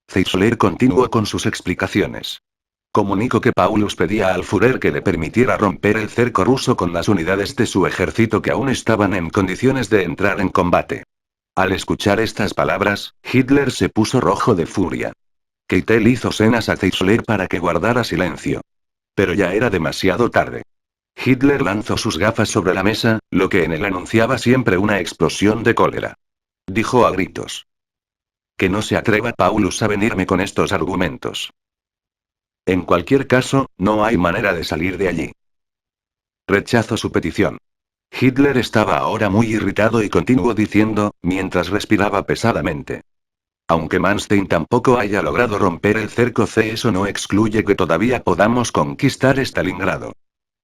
Zeisler continuó con sus explicaciones. Comunicó que Paulus pedía al Führer que le permitiera romper el cerco ruso con las unidades de su ejército que aún estaban en condiciones de entrar en combate. Al escuchar estas palabras, Hitler se puso rojo de furia. Keitel hizo señas a Zeisler para que guardara silencio. Pero ya era demasiado tarde. Hitler lanzó sus gafas sobre la mesa, lo que en él anunciaba siempre una explosión de cólera. Dijo a gritos: Que no se atreva Paulus a venirme con estos argumentos. En cualquier caso, no hay manera de salir de allí. Rechazo su petición. Hitler estaba ahora muy irritado y continuó diciendo, mientras respiraba pesadamente. Aunque Manstein tampoco haya logrado romper el cerco C, eso no excluye que todavía podamos conquistar Stalingrado.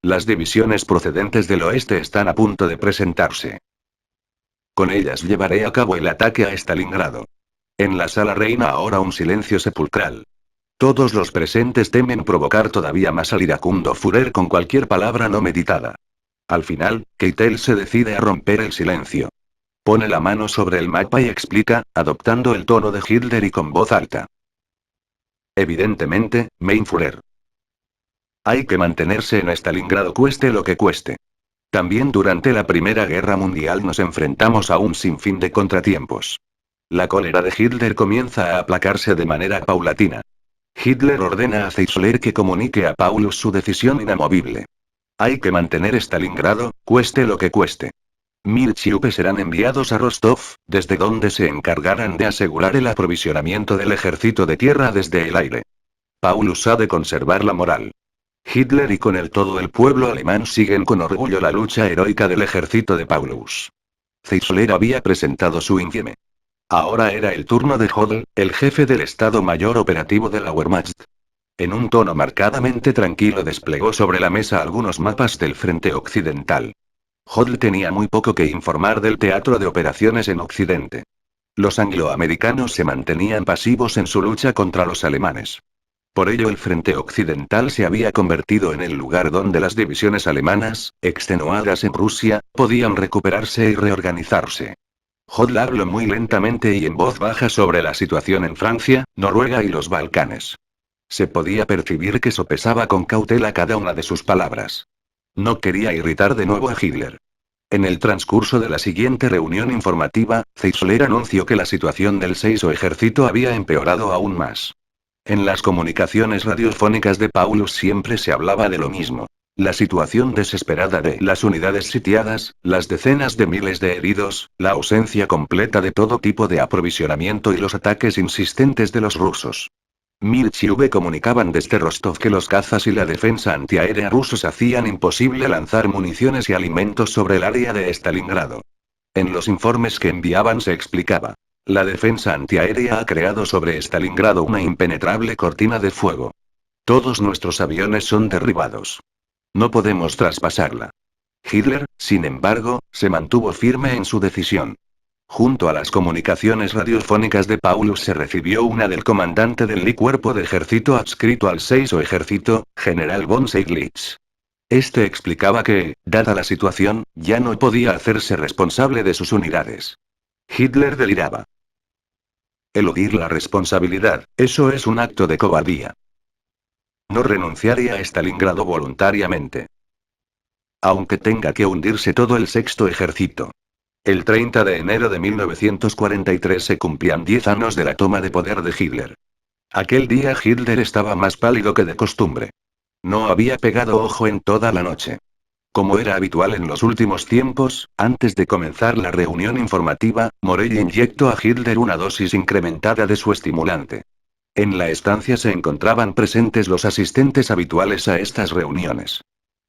Las divisiones procedentes del oeste están a punto de presentarse. Con ellas llevaré a cabo el ataque a Stalingrado. En la sala reina ahora un silencio sepulcral. Todos los presentes temen provocar todavía más al iracundo Führer con cualquier palabra no meditada. Al final, Keitel se decide a romper el silencio. Pone la mano sobre el mapa y explica, adoptando el tono de Hitler y con voz alta. Evidentemente, mein Führer. Hay que mantenerse en Stalingrado cueste lo que cueste. También durante la Primera Guerra Mundial nos enfrentamos a un sinfín de contratiempos. La cólera de Hitler comienza a aplacarse de manera paulatina. Hitler ordena a Zeisler que comunique a Paulus su decisión inamovible. Hay que mantener Stalingrado, cueste lo que cueste. 1000 chiupes serán enviados a Rostov, desde donde se encargarán de asegurar el aprovisionamiento del ejército de tierra desde el aire. Paulus ha de conservar la moral. Hitler y con él todo el pueblo alemán siguen con orgullo la lucha heroica del ejército de Paulus. Zeisler había presentado su informe. Ahora era el turno de Hodl, el jefe del Estado Mayor Operativo de la Wehrmacht. En un tono marcadamente tranquilo desplegó sobre la mesa algunos mapas del frente occidental. Hodl tenía muy poco que informar del teatro de operaciones en Occidente. Los angloamericanos se mantenían pasivos en su lucha contra los alemanes. Por ello el frente occidental se había convertido en el lugar donde las divisiones alemanas, extenuadas en Rusia, podían recuperarse y reorganizarse. Hodl habló muy lentamente y en voz baja sobre la situación en Francia, Noruega y los Balcanes. Se podía percibir que sopesaba con cautela cada una de sus palabras. No quería irritar de nuevo a Hitler. En el transcurso de la siguiente reunión informativa, Zeisler anunció que la situación del Seiso ejército había empeorado aún más. En las comunicaciones radiofónicas de Paulus siempre se hablaba de lo mismo. La situación desesperada de las unidades sitiadas, las decenas de miles de heridos, la ausencia completa de todo tipo de aprovisionamiento y los ataques insistentes de los rusos. Milch y V comunicaban desde Rostov que los cazas y la defensa antiaérea rusos hacían imposible lanzar municiones y alimentos sobre el área de Stalingrado. En los informes que enviaban se explicaba. La defensa antiaérea ha creado sobre Stalingrado una impenetrable cortina de fuego. Todos nuestros aviones son derribados. No podemos traspasarla. Hitler, sin embargo, se mantuvo firme en su decisión. Junto a las comunicaciones radiofónicas de Paulus se recibió una del comandante del cuerpo de ejército adscrito al Seiso ejército, general von Seydlitz. Este explicaba que, dada la situación, ya no podía hacerse responsable de sus unidades. Hitler deliraba. Eludir la responsabilidad, eso es un acto de cobardía. No renunciaría a Stalingrado voluntariamente. Aunque tenga que hundirse todo el sexto ejército. El 30 de enero de 1943 se cumplían 10 años de la toma de poder de Hitler. Aquel día Hitler estaba más pálido que de costumbre. No había pegado ojo en toda la noche. Como era habitual en los últimos tiempos, antes de comenzar la reunión informativa, Morell inyectó a Hitler una dosis incrementada de su estimulante. En la estancia se encontraban presentes los asistentes habituales a estas reuniones.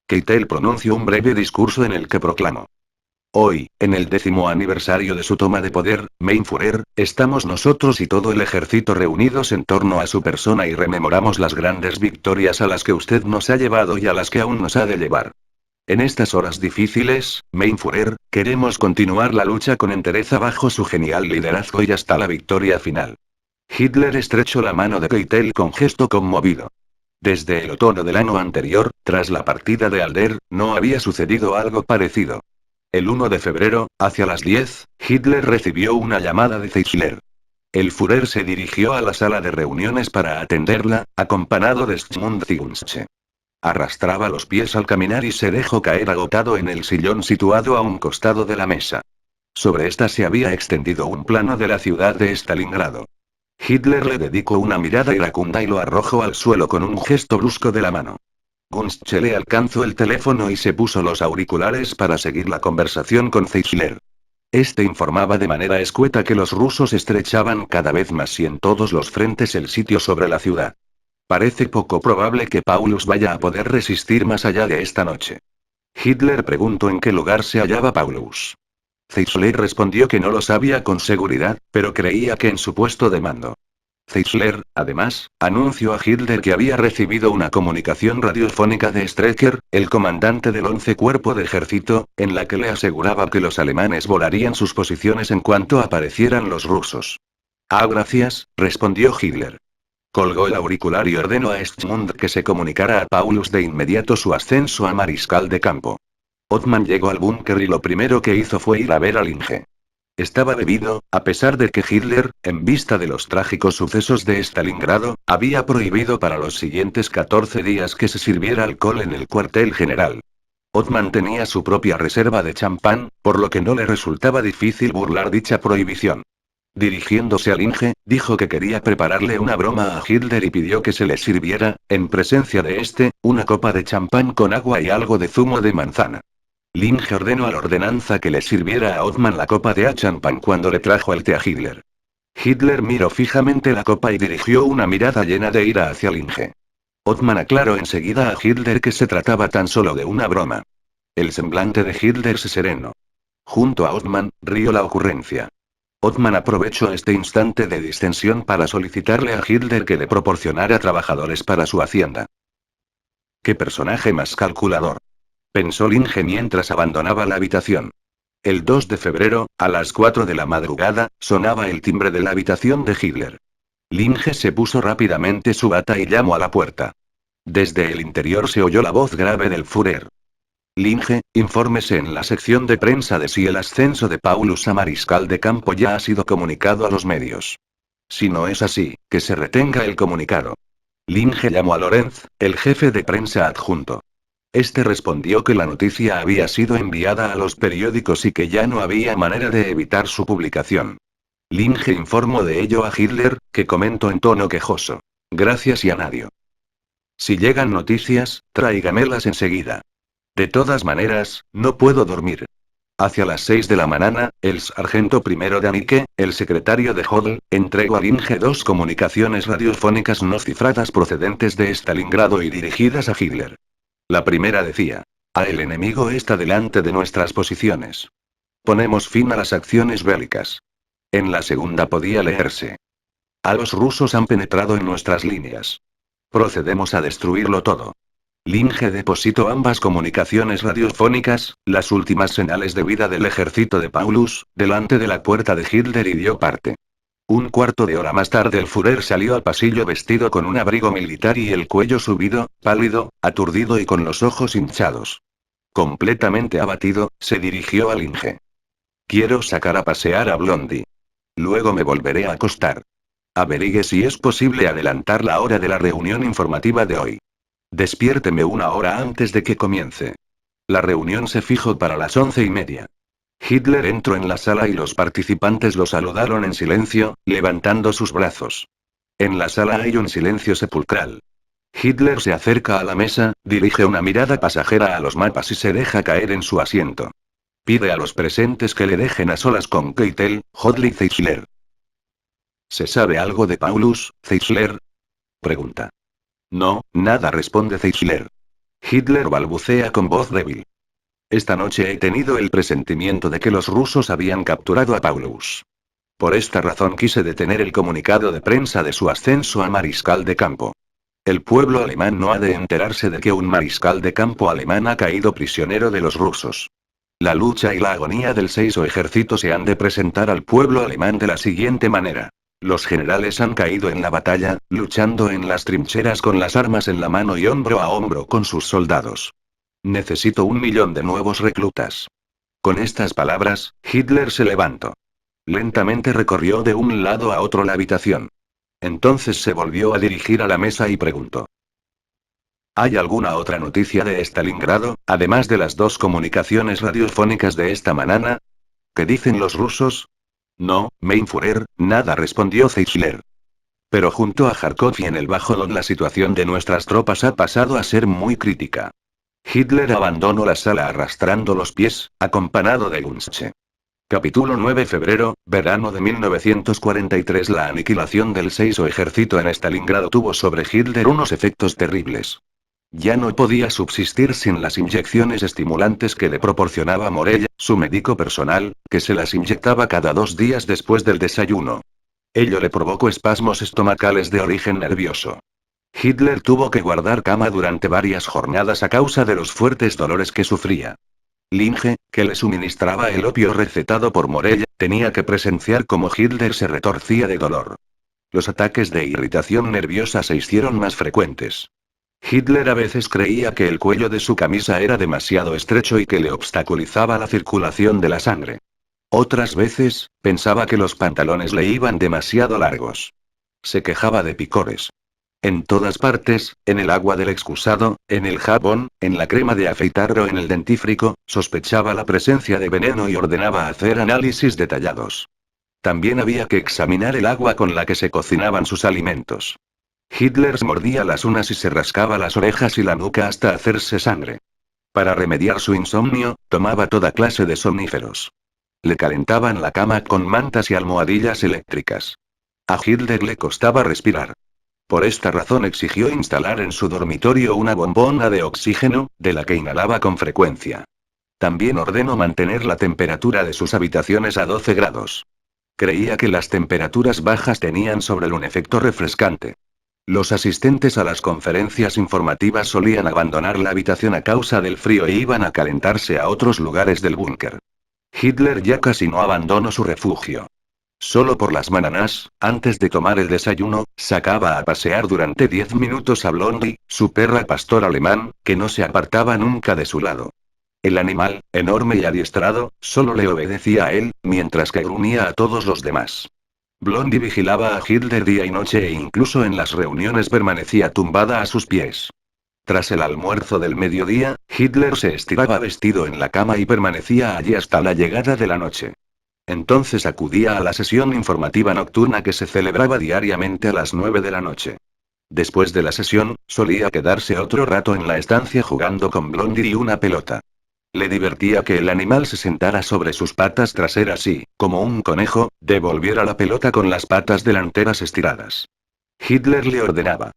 Keitel pronunció un breve discurso en el que proclamó. Hoy, en el 10º aniversario de su toma de poder, mein Führer, estamos nosotros y todo el ejército reunidos en torno a su persona y rememoramos las grandes victorias a las que usted nos ha llevado y a las que aún nos ha de llevar. En estas horas difíciles, mein Führer, queremos continuar la lucha con entereza bajo su genial liderazgo y hasta la victoria final. Hitler estrechó la mano de Keitel con gesto conmovido. Desde el otoño del año anterior, tras la partida de Alder, no había sucedido algo parecido. El 1 de febrero, hacia las 10, Hitler recibió una llamada de Zeisler. El Führer se dirigió a la sala de reuniones para atenderla, acompañado de Zygmunt Ziegenschke. Arrastraba los pies al caminar y se dejó caer agotado en el sillón situado a un costado de la mesa. Sobre esta se había extendido un plano de la ciudad de Stalingrado. Hitler le dedicó una mirada iracunda y lo arrojó al suelo con un gesto brusco de la mano. Gunschke le alcanzó el teléfono y se puso los auriculares para seguir la conversación con Zeisler. Este informaba de manera escueta que los rusos estrechaban cada vez más y en todos los frentes el sitio sobre la ciudad. Parece poco probable que Paulus vaya a poder resistir más allá de esta noche. Hitler preguntó en qué lugar se hallaba Paulus. Zeisler respondió que no lo sabía con seguridad, pero creía que en su puesto de mando. Zeisler, además, anunció a Hitler que había recibido una comunicación radiofónica de Strecker, el comandante del 11 Cuerpo de Ejército, en la que le aseguraba que los alemanes volarían sus posiciones en cuanto aparecieran los rusos. Ah, gracias, respondió Hitler. Colgó el auricular y ordenó a Eastmund que se comunicara a Paulus de inmediato su ascenso a mariscal de campo. Othmann llegó al búnker y lo primero que hizo fue ir a ver al Inge. Estaba bebido, a pesar de que Hitler, en vista de los trágicos sucesos de Stalingrado, había prohibido para los siguientes 14 días que se sirviera alcohol en el cuartel general. Othmann tenía su propia reserva de champán, por lo que no le resultaba difícil burlar dicha prohibición. Dirigiéndose al Inge, dijo que quería prepararle una broma a Hitler y pidió que se le sirviera, en presencia de este, una copa de champán con agua y algo de zumo de manzana. Linge ordenó al ordenanza que le sirviera a Othmann la copa de champán cuando le trajo el té a Hitler. Hitler miró fijamente la copa y dirigió una mirada llena de ira hacia Linge. Othmann aclaró enseguida a Hitler que se trataba tan solo de una broma. El semblante de Hitler se serenó. Junto a Othmann, rió la ocurrencia. Othmann aprovechó este instante de distensión para solicitarle a Hitler que le proporcionara trabajadores para su hacienda. ¡Qué personaje más calculador!, pensó Linge mientras abandonaba la habitación. El 2 de febrero, a las 4 de la madrugada, sonaba el timbre de la habitación de Hitler. Linge se puso rápidamente su bata y llamó a la puerta. Desde el interior se oyó la voz grave del Führer. Linge, infórmese en la sección de prensa de si el ascenso de Paulus a mariscal de campo ya ha sido comunicado a los medios. Si no es así, que se retenga el comunicado. Linge llamó a Lorenz, el jefe de prensa adjunto. Este respondió que la noticia había sido enviada a los periódicos y que ya no había manera de evitar su publicación. Linge informó de ello a Hitler, que comentó en tono quejoso. Gracias y a nadie. Si llegan noticias, tráigamelas enseguida. De todas maneras, no puedo dormir. Hacia las 6 de la mañana, el sargento primero Danique, el secretario de Hodl, entregó al Inge 2 comunicaciones radiofónicas no cifradas procedentes de Stalingrado y dirigidas a Hitler. La primera decía: el enemigo está delante de nuestras posiciones. Ponemos fin a las acciones bélicas. En la segunda podía leerse: los rusos han penetrado en nuestras líneas. Procedemos a destruirlo todo. Linge depositó ambas comunicaciones radiofónicas, las últimas señales de vida del ejército de Paulus, delante de la puerta de Hitler y dio parte. Un cuarto de hora más tarde el Führer salió al pasillo vestido con un abrigo militar y el cuello subido, pálido, aturdido y con los ojos hinchados. Completamente abatido, se dirigió a Linge. Quiero sacar a pasear a Blondie. Luego me volveré a acostar. Averigue si es posible adelantar la hora de la reunión informativa de hoy. Despiérteme una hora antes de que comience. La reunión se fijó para las 11:30. Hitler entró en la sala y los participantes lo saludaron en silencio, levantando sus brazos. En la sala hay un silencio sepulcral. Hitler se acerca a la mesa, dirige una mirada pasajera a los mapas y se deja caer en su asiento. Pide a los presentes que le dejen a solas con Keitel, Hodl y Zeisler. ¿Se sabe algo de Paulus, Zeisler?, pregunta. No, nada, responde Zeisler. Hitler balbucea con voz débil. Esta noche he tenido el presentimiento de que los rusos habían capturado a Paulus. Por esta razón quise detener el comunicado de prensa de su ascenso a mariscal de campo. El pueblo alemán no ha de enterarse de que un mariscal de campo alemán ha caído prisionero de los rusos. La lucha y la agonía del Seiso ejército se han de presentar al pueblo alemán de la siguiente manera. Los generales han caído en la batalla, luchando en las trincheras con las armas en la mano y hombro a hombro con sus soldados. Necesito 1 millón de nuevos reclutas. Con estas palabras, Hitler se levantó. Lentamente recorrió de un lado a otro la habitación. Entonces se volvió a dirigir a la mesa y preguntó: ¿hay alguna otra noticia de Stalingrado, además de las 2 comunicaciones radiofónicas de esta mañana? ¿Qué dicen los rusos? No, mein Führer, nada, respondió Zeisler. Pero junto a Járkov y en el Bajo Don la situación de nuestras tropas ha pasado a ser muy crítica. Hitler abandonó la sala arrastrando los pies, acompañado de Gunzche. Capítulo 9 Febrero, verano de 1943. La aniquilación del Seiso ejército en Stalingrado tuvo sobre Hitler unos efectos terribles. Ya no podía subsistir sin las inyecciones estimulantes que le proporcionaba Morella, su médico personal, que se las inyectaba cada 2 días después del desayuno. Ello le provocó espasmos estomacales de origen nervioso. Hitler tuvo que guardar cama durante varias jornadas a causa de los fuertes dolores que sufría. Linge, que le suministraba el opio recetado por Morella, tenía que presenciar cómo Hitler se retorcía de dolor. Los ataques de irritación nerviosa se hicieron más frecuentes. Hitler a veces creía que el cuello de su camisa era demasiado estrecho y que le obstaculizaba la circulación de la sangre. Otras veces, pensaba que los pantalones le iban demasiado largos. Se quejaba de picores. En todas partes, en el agua del excusado, en el jabón, en la crema de afeitar o en el dentífrico, sospechaba la presencia de veneno y ordenaba hacer análisis detallados. También había que examinar el agua con la que se cocinaban sus alimentos. Hitler se mordía las uñas y se rascaba las orejas y la nuca hasta hacerse sangre. Para remediar su insomnio, tomaba toda clase de somníferos. Le calentaban la cama con mantas y almohadillas eléctricas. A Hitler le costaba respirar. Por esta razón exigió instalar en su dormitorio una bombona de oxígeno, de la que inhalaba con frecuencia. También ordenó mantener la temperatura de sus habitaciones a 12 grados. Creía que las temperaturas bajas tenían sobre él un efecto refrescante. Los asistentes a las conferencias informativas solían abandonar la habitación a causa del frío e iban a calentarse a otros lugares del búnker. Hitler ya casi no abandonó su refugio. Solo por las mañanas, antes de tomar el desayuno, sacaba a pasear durante 10 minutos a Blondie, su perra pastor alemán, que no se apartaba nunca de su lado. El animal, enorme y adiestrado, solo le obedecía a él, mientras que gruñía a todos los demás. Blondie vigilaba a Hitler día y noche e incluso en las reuniones permanecía tumbada a sus pies. Tras el almuerzo del mediodía, Hitler se estiraba vestido en la cama y permanecía allí hasta la llegada de la noche. Entonces acudía a la sesión informativa nocturna que se celebraba diariamente a las 9 de la noche. Después de la sesión, solía quedarse otro rato en la estancia jugando con Blondie y una pelota. Le divertía que el animal se sentara sobre sus patas traseras y, como un conejo, devolviera la pelota con las patas delanteras estiradas. Hitler le ordenaba: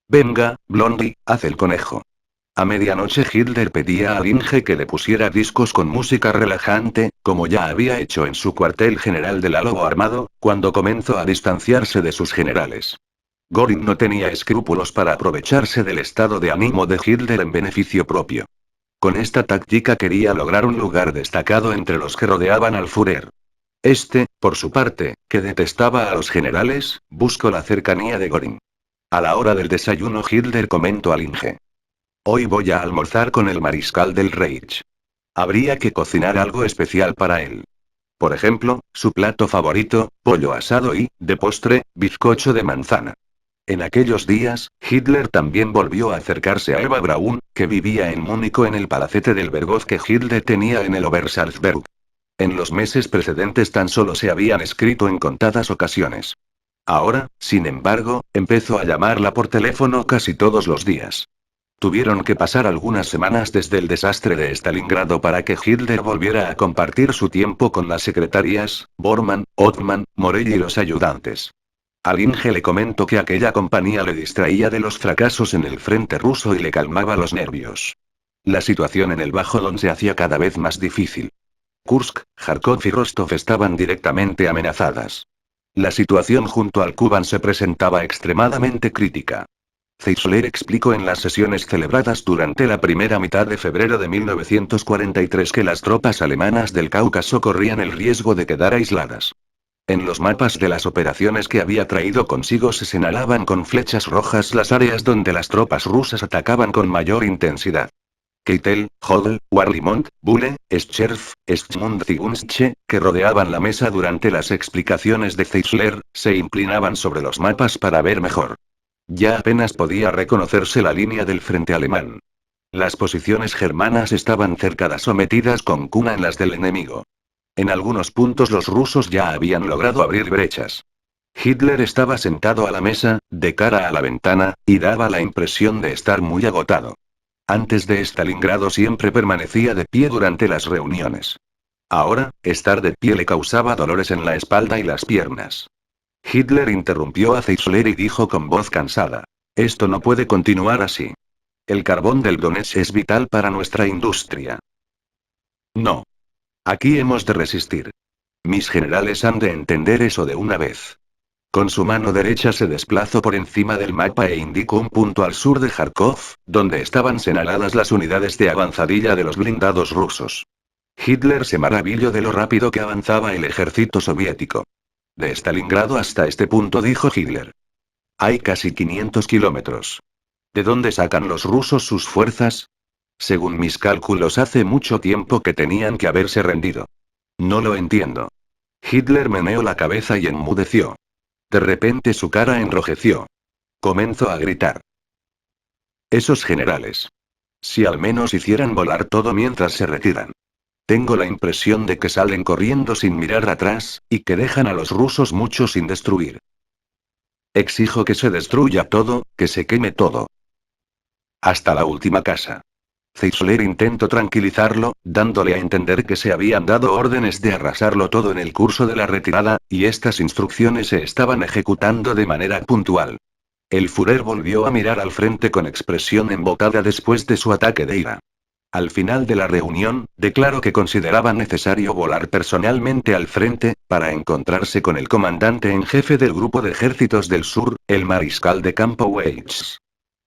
«Venga, Blondie, haz el conejo». A medianoche Hitler pedía al Inge que le pusiera discos con música relajante, como ya había hecho en su cuartel general del Lobo Armado, cuando comenzó a distanciarse de sus generales. Göring no tenía escrúpulos para aprovecharse del estado de ánimo de Hitler en beneficio propio. Con esta táctica quería lograr un lugar destacado entre los que rodeaban al Führer. Este, por su parte, que detestaba a los generales, buscó la cercanía de Göring. A la hora del desayuno Hitler comentó al Inge: «Hoy voy a almorzar con el mariscal del Reich. Habría que cocinar algo especial para él. Por ejemplo, su plato favorito, pollo asado y, de postre, bizcocho de manzana». En aquellos días, Hitler también volvió a acercarse a Eva Braun, que vivía en Múnich en el palacete del Berghof que Hitler tenía en el Obersalzberg. En los meses precedentes tan solo se habían escrito en contadas ocasiones. Ahora, sin embargo, empezó a llamarla por teléfono casi todos los días. Tuvieron que pasar algunas semanas desde el desastre de Stalingrado para que Hitler volviera a compartir su tiempo con las secretarias, Bormann, Othmann, Morell y los ayudantes. Al Inge le comentó que aquella compañía le distraía de los fracasos en el frente ruso y le calmaba los nervios. La situación en el Bajo Don se hacía cada vez más difícil. Kursk, Kharkov y Rostov estaban directamente amenazadas. La situación junto al Kuban se presentaba extremadamente crítica. Zeisler explicó en las sesiones celebradas durante la primera mitad de febrero de 1943 que las tropas alemanas del Cáucaso corrían el riesgo de quedar aisladas. En los mapas de las operaciones que había traído consigo se señalaban con flechas rojas las áreas donde las tropas rusas atacaban con mayor intensidad. Keitel, Hodel, Warlimont, Bule, Scherf, Schmund y Gunske, que rodeaban la mesa durante las explicaciones de Zeisler, se inclinaban sobre los mapas para ver mejor. Ya apenas podía reconocerse la línea del frente alemán. Las posiciones germanas estaban cercadas sometidas con cuna en las del enemigo. En algunos puntos los rusos ya habían logrado abrir brechas. Hitler estaba sentado a la mesa, de cara a la ventana, y daba la impresión de estar muy agotado. Antes de Stalingrado siempre permanecía de pie durante las reuniones. Ahora, estar de pie le causaba dolores en la espalda y las piernas. Hitler interrumpió a Zeisler y dijo con voz cansada. Esto no puede continuar así. El carbón del Donetsk es vital para nuestra industria. No. Aquí hemos de resistir. Mis generales han de entender eso de una vez. Con su mano derecha se desplazó por encima del mapa e indicó un punto al sur de Kharkov, donde estaban señaladas las unidades de avanzadilla de los blindados rusos. Hitler se maravilló de lo rápido que avanzaba el ejército soviético. De Stalingrado hasta este punto, dijo Hitler. Hay casi 500 kilómetros. ¿De dónde sacan los rusos sus fuerzas? Según mis cálculos, hace mucho tiempo que tenían que haberse rendido. No lo entiendo. Hitler meneó la cabeza y enmudeció. De repente su cara enrojeció. Comenzó a gritar. Esos generales. Si al menos hicieran volar todo mientras se retiran. Tengo la impresión de que salen corriendo sin mirar atrás, y que dejan a los rusos mucho sin destruir. Exijo que se destruya todo, que se queme todo. Hasta la última casa. Zeisler intentó tranquilizarlo, dándole a entender que se habían dado órdenes de arrasarlo todo en el curso de la retirada, y estas instrucciones se estaban ejecutando de manera puntual. El Führer volvió a mirar al frente con expresión embotada después de su ataque de ira. Al final de la reunión, declaró que consideraba necesario volar personalmente al frente, para encontrarse con el comandante en jefe del Grupo de Ejércitos del Sur, el mariscal de campo Weitz.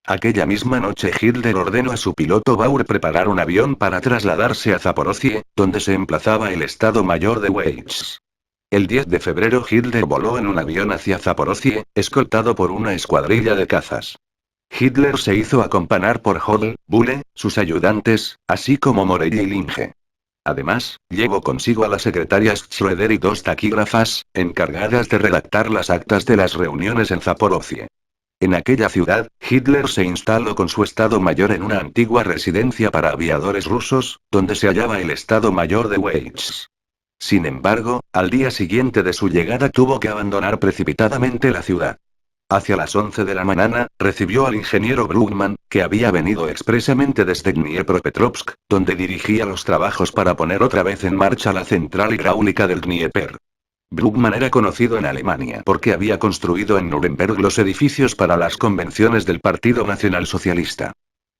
Aquella misma noche Hitler ordenó a su piloto Bauer preparar un avión para trasladarse a Zaporozhye, donde se emplazaba el Estado Mayor de Weitz. El 10 de febrero Hitler voló en un avión hacia Zaporozhye, escoltado por una escuadrilla de cazas. Hitler se hizo acompañar por Hodel, Bulle, sus ayudantes, así como Morelli y Linge. Además, llevó consigo a la secretaria Schroeder y dos taquígrafas, encargadas de redactar las actas de las reuniones en Zaporozhye. En aquella ciudad, Hitler se instaló con su Estado Mayor en una antigua residencia para aviadores rusos, donde se hallaba el Estado Mayor de Weitz. Sin embargo, al día siguiente de su llegada tuvo que abandonar precipitadamente la ciudad. Hacia las 11 de la mañana, recibió al ingeniero Bruckmann, que había venido expresamente desde Dniepropetrovsk, donde dirigía los trabajos para poner otra vez en marcha la central hidráulica del Dnieper. Bruckmann era conocido en Alemania porque había construido en Nuremberg los edificios para las convenciones del Partido Nacional Socialista.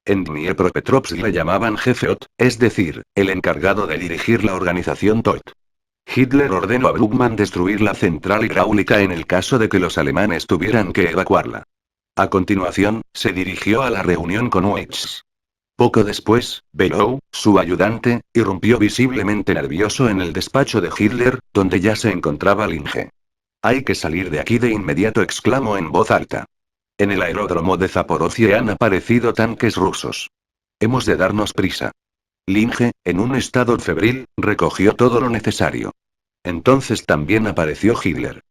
En Dniepropetrovsk le llamaban jefe OT, es decir, el encargado de dirigir la organización TOT. Hitler ordenó a Bruckmann destruir la central hidráulica en el caso de que los alemanes tuvieran que evacuarla. A continuación, se dirigió a la reunión con Weitz. Poco después, Below, su ayudante, irrumpió visiblemente nervioso en el despacho de Hitler, donde ya se encontraba Linge. Hay que salir de aquí de inmediato, exclamó en voz alta. En el aeródromo de Zaporozhye han aparecido tanques rusos. Hemos de darnos prisa. Linge, en un estado febril, recogió todo lo necesario. Entonces también apareció Hitler.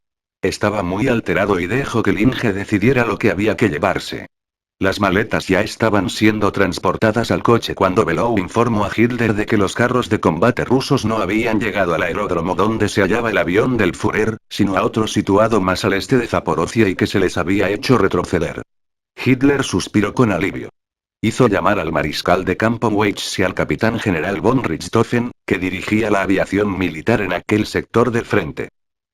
Estaba muy alterado y dejó que Linge decidiera lo que había que llevarse. Las maletas ya estaban siendo transportadas al coche cuando Below informó a Hitler de que los carros de combate rusos no habían llegado al aeródromo donde se hallaba el avión del Führer, sino a otro situado más al este de Zaporozhye y que se les había hecho retroceder. Hitler suspiró con alivio. Hizo llamar al mariscal de campo Weitz y al capitán general von Richthofen, que dirigía la aviación militar en aquel sector del frente.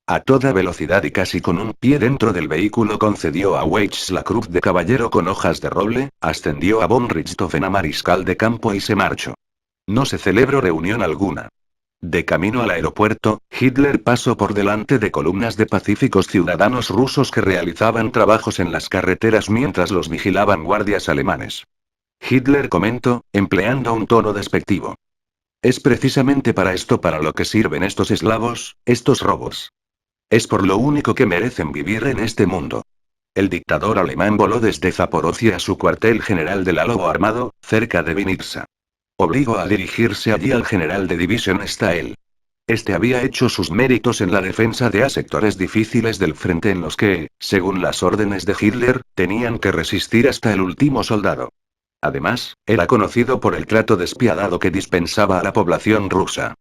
A toda velocidad y casi con un pie dentro del vehículo concedió a Weitz la cruz de caballero con hojas de roble, ascendió a von Richthofen a mariscal de campo y se marchó. No se celebró reunión alguna. De camino al aeropuerto, Hitler pasó por delante de columnas de pacíficos ciudadanos rusos que realizaban trabajos en las carreteras mientras los vigilaban guardias alemanes. Hitler comentó, empleando un tono despectivo. Es precisamente para esto para lo que sirven estos esclavos, estos robos. Es por lo único que merecen vivir en este mundo. El dictador alemán voló desde Zaporozhye a su cuartel general del Lobo Armado, cerca de Vinitsa. Obligó a dirigirse allí al general de división Stael. Este había hecho sus méritos en la defensa de sectores difíciles del frente en los que, según las órdenes de Hitler, tenían que resistir hasta el último soldado. Además, era conocido por el trato despiadado que dispensaba a la población rusa.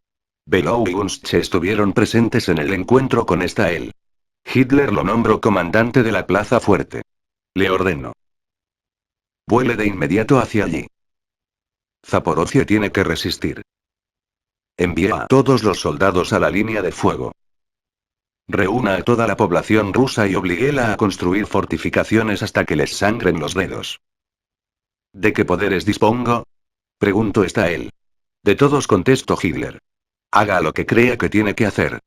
Below y Wunsch estuvieron presentes en el encuentro con Stael. Hitler lo nombró comandante de la Plaza Fuerte. Le ordenó. Vuele de inmediato hacia allí. Zaporozhye tiene que resistir. Envía a todos los soldados a la línea de fuego. Reúna a toda la población rusa y obliguéla a construir fortificaciones hasta que les sangren los dedos. ¿De qué poderes dispongo? Preguntó él. De todos, contestó Hitler. Haga lo que crea que tiene que hacer.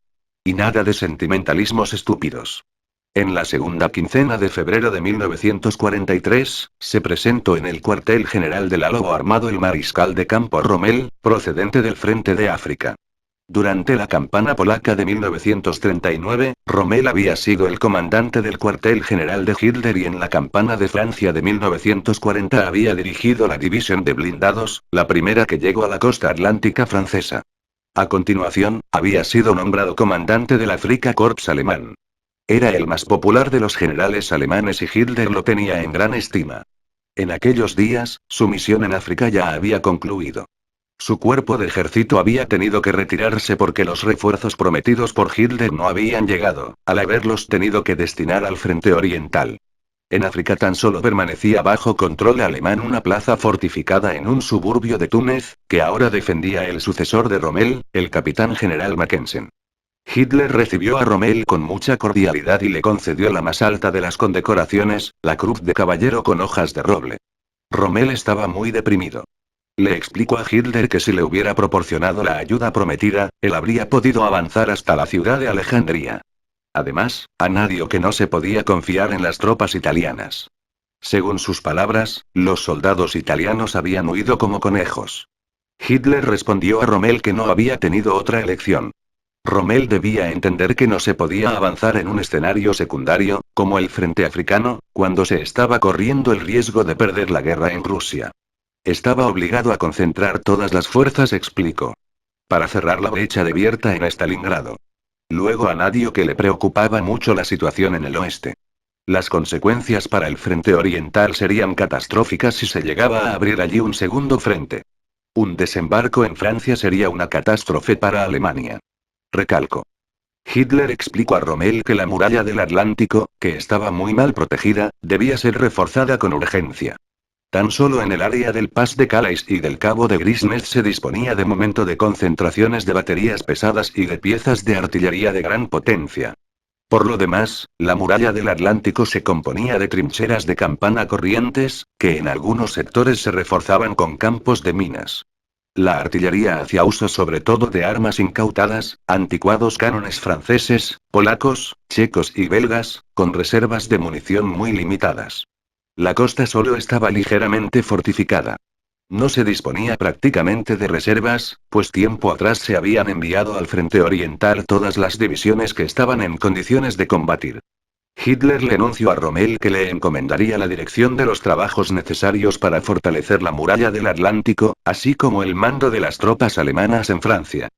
Y nada de sentimentalismos estúpidos. En la segunda quincena de febrero de 1943, se presentó en el cuartel general del Lobo Armado el mariscal de campo Rommel, procedente del Frente de África. Durante la campaña polaca de 1939, Rommel había sido el comandante del cuartel general de Hitler y en la campaña de Francia de 1940 había dirigido la división de blindados, la primera que llegó a la costa atlántica francesa. A continuación, había sido nombrado comandante del Afrika Korps alemán. Era el más popular de los generales alemanes y Hitler lo tenía en gran estima. En aquellos días, su misión en África ya había concluido. Su cuerpo de ejército había tenido que retirarse porque los refuerzos prometidos por Hitler no habían llegado, al haberlos tenido que destinar al frente oriental. En África tan solo permanecía bajo control alemán una plaza fortificada en un suburbio de Túnez, que ahora defendía el sucesor de Rommel, el capitán general Mackensen. Hitler recibió a Rommel con mucha cordialidad y le concedió la más alta de las condecoraciones, la Cruz de Caballero con hojas de roble. Rommel estaba muy deprimido. Le explicó a Hitler que si le hubiera proporcionado la ayuda prometida, él habría podido avanzar hasta la ciudad de Alejandría. Además, añadió que no se podía confiar en las tropas italianas. Según sus palabras, los soldados italianos habían huido como conejos. Hitler respondió a Rommel que no había tenido otra elección. Rommel debía entender que no se podía avanzar en un escenario secundario, como el frente africano, cuando se estaba corriendo el riesgo de perder la guerra en Rusia. Estaba obligado a concentrar todas las fuerzas, explicó. Para cerrar la brecha de Vierta en Stalingrado. Luego añadió que le preocupaba mucho la situación en el oeste. Las consecuencias para el frente oriental serían catastróficas si se llegaba a abrir allí un segundo frente. Un desembarco en Francia sería una catástrofe para Alemania. Recalcó. Hitler explicó a Rommel que la muralla del Atlántico, que estaba muy mal protegida, debía ser reforzada con urgencia. Tan solo en el área del Pas de Calais y del Cabo de Grisnez se disponía de momento de concentraciones de baterías pesadas y de piezas de artillería de gran potencia. Por lo demás, la muralla del Atlántico se componía de trincheras de campana corrientes, que en algunos sectores se reforzaban con campos de minas. La artillería hacía uso sobre todo de armas incautadas, anticuados cánones franceses, polacos, checos y belgas, con reservas de munición muy limitadas. La costa solo estaba ligeramente fortificada. No se disponía prácticamente de reservas, pues tiempo atrás se habían enviado al frente oriental todas las divisiones que estaban en condiciones de combatir. Hitler le anunció a Rommel que le encomendaría la dirección de los trabajos necesarios para fortalecer la muralla del Atlántico, así como el mando de las tropas alemanas en Francia.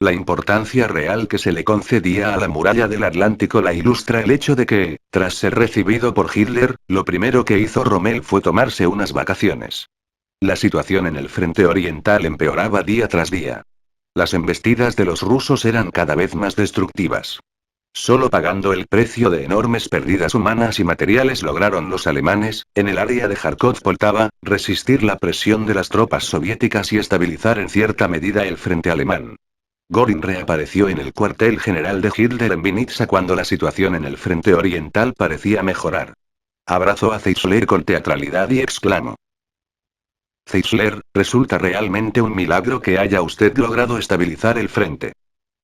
La importancia real que se le concedía a la muralla del Atlántico la ilustra el hecho de que, tras ser recibido por Hitler, lo primero que hizo Rommel fue tomarse unas vacaciones. La situación en el frente oriental empeoraba día tras día. Las embestidas de los rusos eran cada vez más destructivas. Solo pagando el precio de enormes pérdidas humanas y materiales lograron los alemanes, en el área de Járkov-Poltava, resistir la presión de las tropas soviéticas y estabilizar en cierta medida el frente alemán. Göring reapareció en el cuartel general de Hitler en Vinitsa cuando la situación en el frente oriental parecía mejorar. Abrazó a Zeisler con teatralidad y exclamó: Zeisler, resulta realmente un milagro que haya usted logrado estabilizar el frente.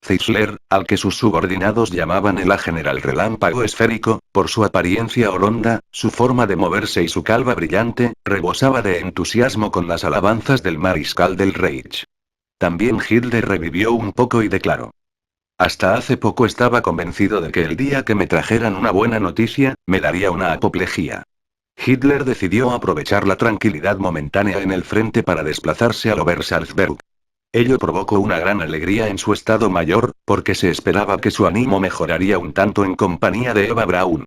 Zeisler, al que sus subordinados llamaban el general relámpago esférico, por su apariencia oronda, su forma de moverse y su calva brillante, rebosaba de entusiasmo con las alabanzas del mariscal del Reich. También Hitler revivió un poco y declaró: hasta hace poco estaba convencido de que el día que me trajeran una buena noticia, me daría una apoplejía. Hitler decidió aprovechar la tranquilidad momentánea en el frente para desplazarse al Obersalzberg. Ello provocó una gran alegría en su estado mayor, porque se esperaba que su ánimo mejoraría un tanto en compañía de Eva Braun.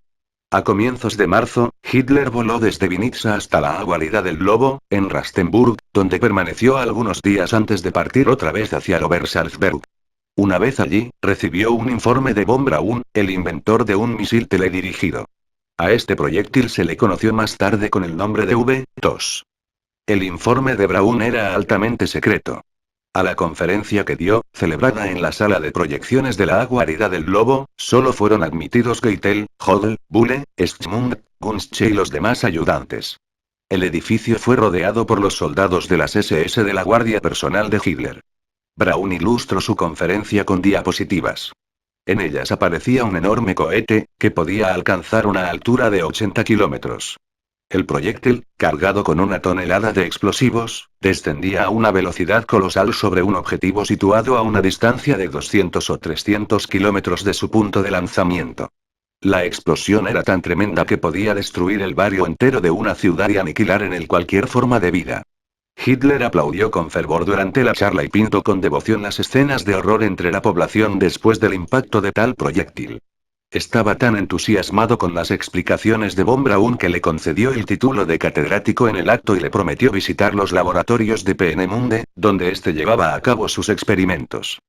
A comienzos de marzo, Hitler voló desde Vinitsa hasta la guarida del Lobo, en Rastenburg, donde permaneció algunos días antes de partir otra vez hacia el Obersalzberg. Una vez allí, recibió un informe de von Braun, el inventor de un misil teledirigido. A este proyectil se le conoció más tarde con el nombre de V-2. El informe de Braun era altamente secreto. A la conferencia que dio, celebrada en la sala de proyecciones de la guarida del Lobo, solo fueron admitidos Keitel, Hodel, Bulle, Schmund, Gunschke y los demás ayudantes. El edificio fue rodeado por los soldados de las SS de la Guardia Personal de Hitler. Braun ilustró su conferencia con diapositivas. En ellas aparecía un enorme cohete, que podía alcanzar una altura de 80 kilómetros. El proyectil, cargado con 1 tonelada de explosivos, descendía a una velocidad colosal sobre un objetivo situado a una distancia de 200 o 300 kilómetros de su punto de lanzamiento. La explosión era tan tremenda que podía destruir el barrio entero de una ciudad y aniquilar en él cualquier forma de vida. Hitler aplaudió con fervor durante la charla y pintó con devoción las escenas de horror entre la población después del impacto de tal proyectil. Estaba tan entusiasmado con las explicaciones de von Braun que le concedió el título de catedrático en el acto y le prometió visitar los laboratorios de Peenemünde, donde éste llevaba a cabo sus experimentos.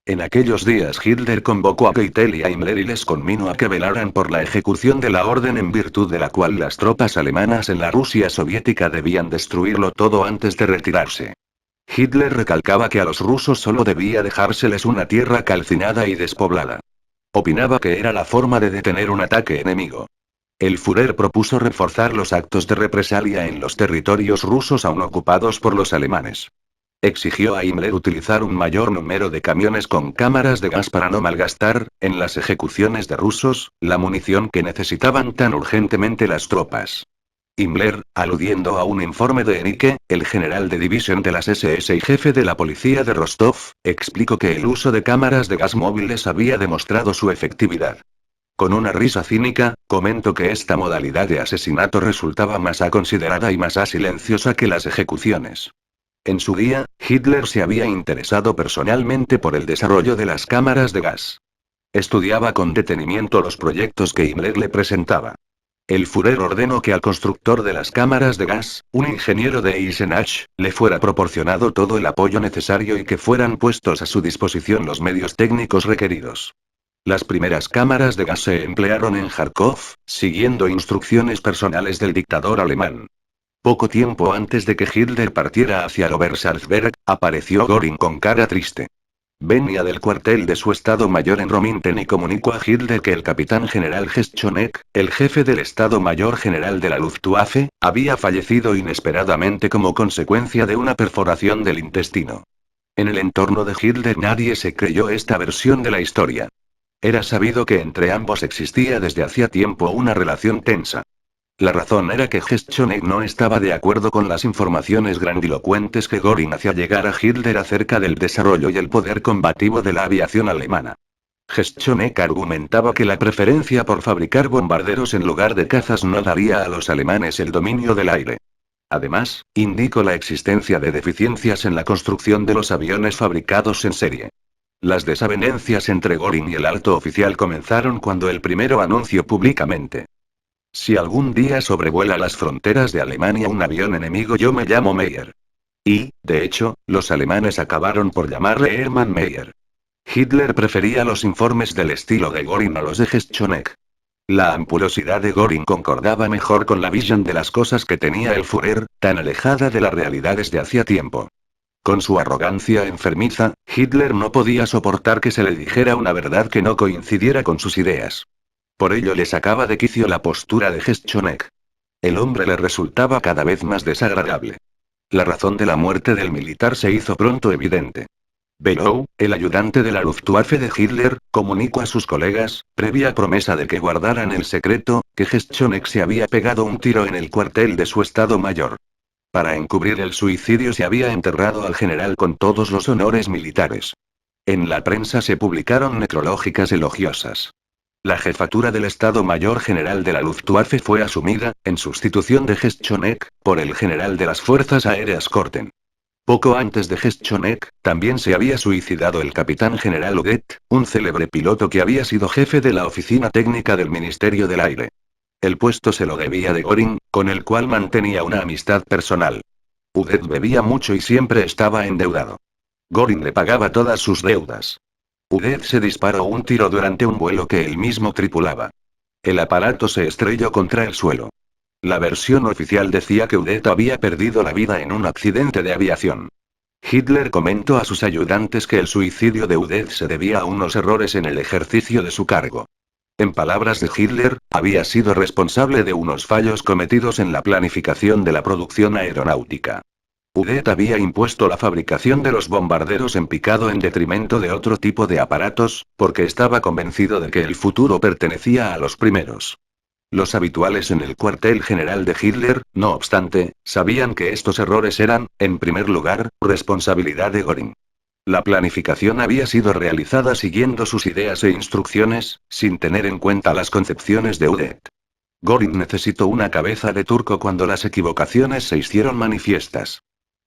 En aquellos días Hitler convocó a Keitel y a Himmler y les conminó a que velaran por la ejecución de la orden en virtud de la cual las tropas alemanas en la Rusia soviética debían destruirlo todo antes de retirarse. Hitler recalcaba que a los rusos solo debía dejárseles una tierra calcinada y despoblada. Opinaba que era la forma de detener un ataque enemigo. El Führer propuso reforzar los actos de represalia en los territorios rusos aún ocupados por los alemanes. Exigió a Himmler utilizar un mayor número de camiones con cámaras de gas para no malgastar, en las ejecuciones de rusos, la munición que necesitaban tan urgentemente las tropas. Himmler, aludiendo a un informe de Hennicke, el general de división de las SS y jefe de la policía de Rostov, explicó que el uso de cámaras de gas móviles había demostrado su efectividad. Con una risa cínica, comentó que esta modalidad de asesinato resultaba más considerada y más silenciosa que las ejecuciones. En su día, Hitler se había interesado personalmente por el desarrollo de las cámaras de gas. Estudiaba con detenimiento los proyectos que Himmler le presentaba. El Führer ordenó que al constructor de las cámaras de gas, un ingeniero de Eisenach, le fuera proporcionado todo el apoyo necesario y que fueran puestos a su disposición los medios técnicos requeridos. Las primeras cámaras de gas se emplearon en Kharkov, siguiendo instrucciones personales del dictador alemán. Poco tiempo antes de que Hitler partiera hacia el Obersalzberg, apareció Göring con cara triste. Venía del cuartel de su Estado Mayor en Romintén y comunicó a Hitler que el capitán general Geschonek, el jefe del Estado Mayor General de la Luftwaffe, había fallecido inesperadamente como consecuencia de una perforación del intestino. En el entorno de Hitler nadie se creyó esta versión de la historia. Era sabido que entre ambos existía desde hacía tiempo una relación tensa. La razón era que Geschonek no estaba de acuerdo con las informaciones grandilocuentes que Göring hacía llegar a Hitler acerca del desarrollo y el poder combativo de la aviación alemana. Geschonek argumentaba que la preferencia por fabricar bombarderos en lugar de cazas no daría a los alemanes el dominio del aire. Además, indicó la existencia de deficiencias en la construcción de los aviones fabricados en serie. Las desavenencias entre Göring y el alto oficial comenzaron cuando el primero anunció públicamente: si algún día sobrevuela las fronteras de Alemania un avión enemigo, yo me llamo Meyer. Y, de hecho, los alemanes acabaron por llamarle Hermann Meyer. Hitler prefería los informes del estilo de Göring a los de Geschonek. La ampulosidad de Göring concordaba mejor con la visión de las cosas que tenía el Führer, tan alejada de la realidad desde hacía tiempo. Con su arrogancia enfermiza, Hitler no podía soportar que se le dijera una verdad que no coincidiera con sus ideas. Por ello le sacaba de quicio la postura de Geschonek. El hombre le resultaba cada vez más desagradable. La razón de la muerte del militar se hizo pronto evidente. Below, el ayudante de la Luftwaffe de Hitler, comunicó a sus colegas, previa promesa de que guardaran el secreto, que Geschonek se había pegado un tiro en el cuartel de su Estado Mayor. Para encubrir el suicidio se había enterrado al general con todos los honores militares. En la prensa se publicaron necrológicas elogiosas. La jefatura del Estado Mayor General de la Luftwaffe fue asumida, en sustitución de Geschonek, por el general de las Fuerzas Aéreas Korten. Poco antes de Geschonek, también se había suicidado el capitán general Udet, un célebre piloto que había sido jefe de la oficina técnica del Ministerio del Aire. El puesto se lo debía de Göring, con el cual mantenía una amistad personal. Udet bebía mucho y siempre estaba endeudado. Göring le pagaba todas sus deudas. Udet se disparó un tiro durante un vuelo que él mismo tripulaba. El aparato se estrelló contra el suelo. La versión oficial decía que Udet había perdido la vida en un accidente de aviación. Hitler comentó a sus ayudantes que el suicidio de Udet se debía a unos errores en el ejercicio de su cargo. En palabras de Hitler, había sido responsable de unos fallos cometidos en la planificación de la producción aeronáutica. Udet había impuesto la fabricación de los bombarderos en picado en detrimento de otro tipo de aparatos, porque estaba convencido de que el futuro pertenecía a los primeros. Los habituales en el cuartel general de Hitler, no obstante, sabían que estos errores eran, en primer lugar, responsabilidad de Göring. La planificación había sido realizada siguiendo sus ideas e instrucciones, sin tener en cuenta las concepciones de Udet. Göring necesitó una cabeza de turco cuando las equivocaciones se hicieron manifiestas.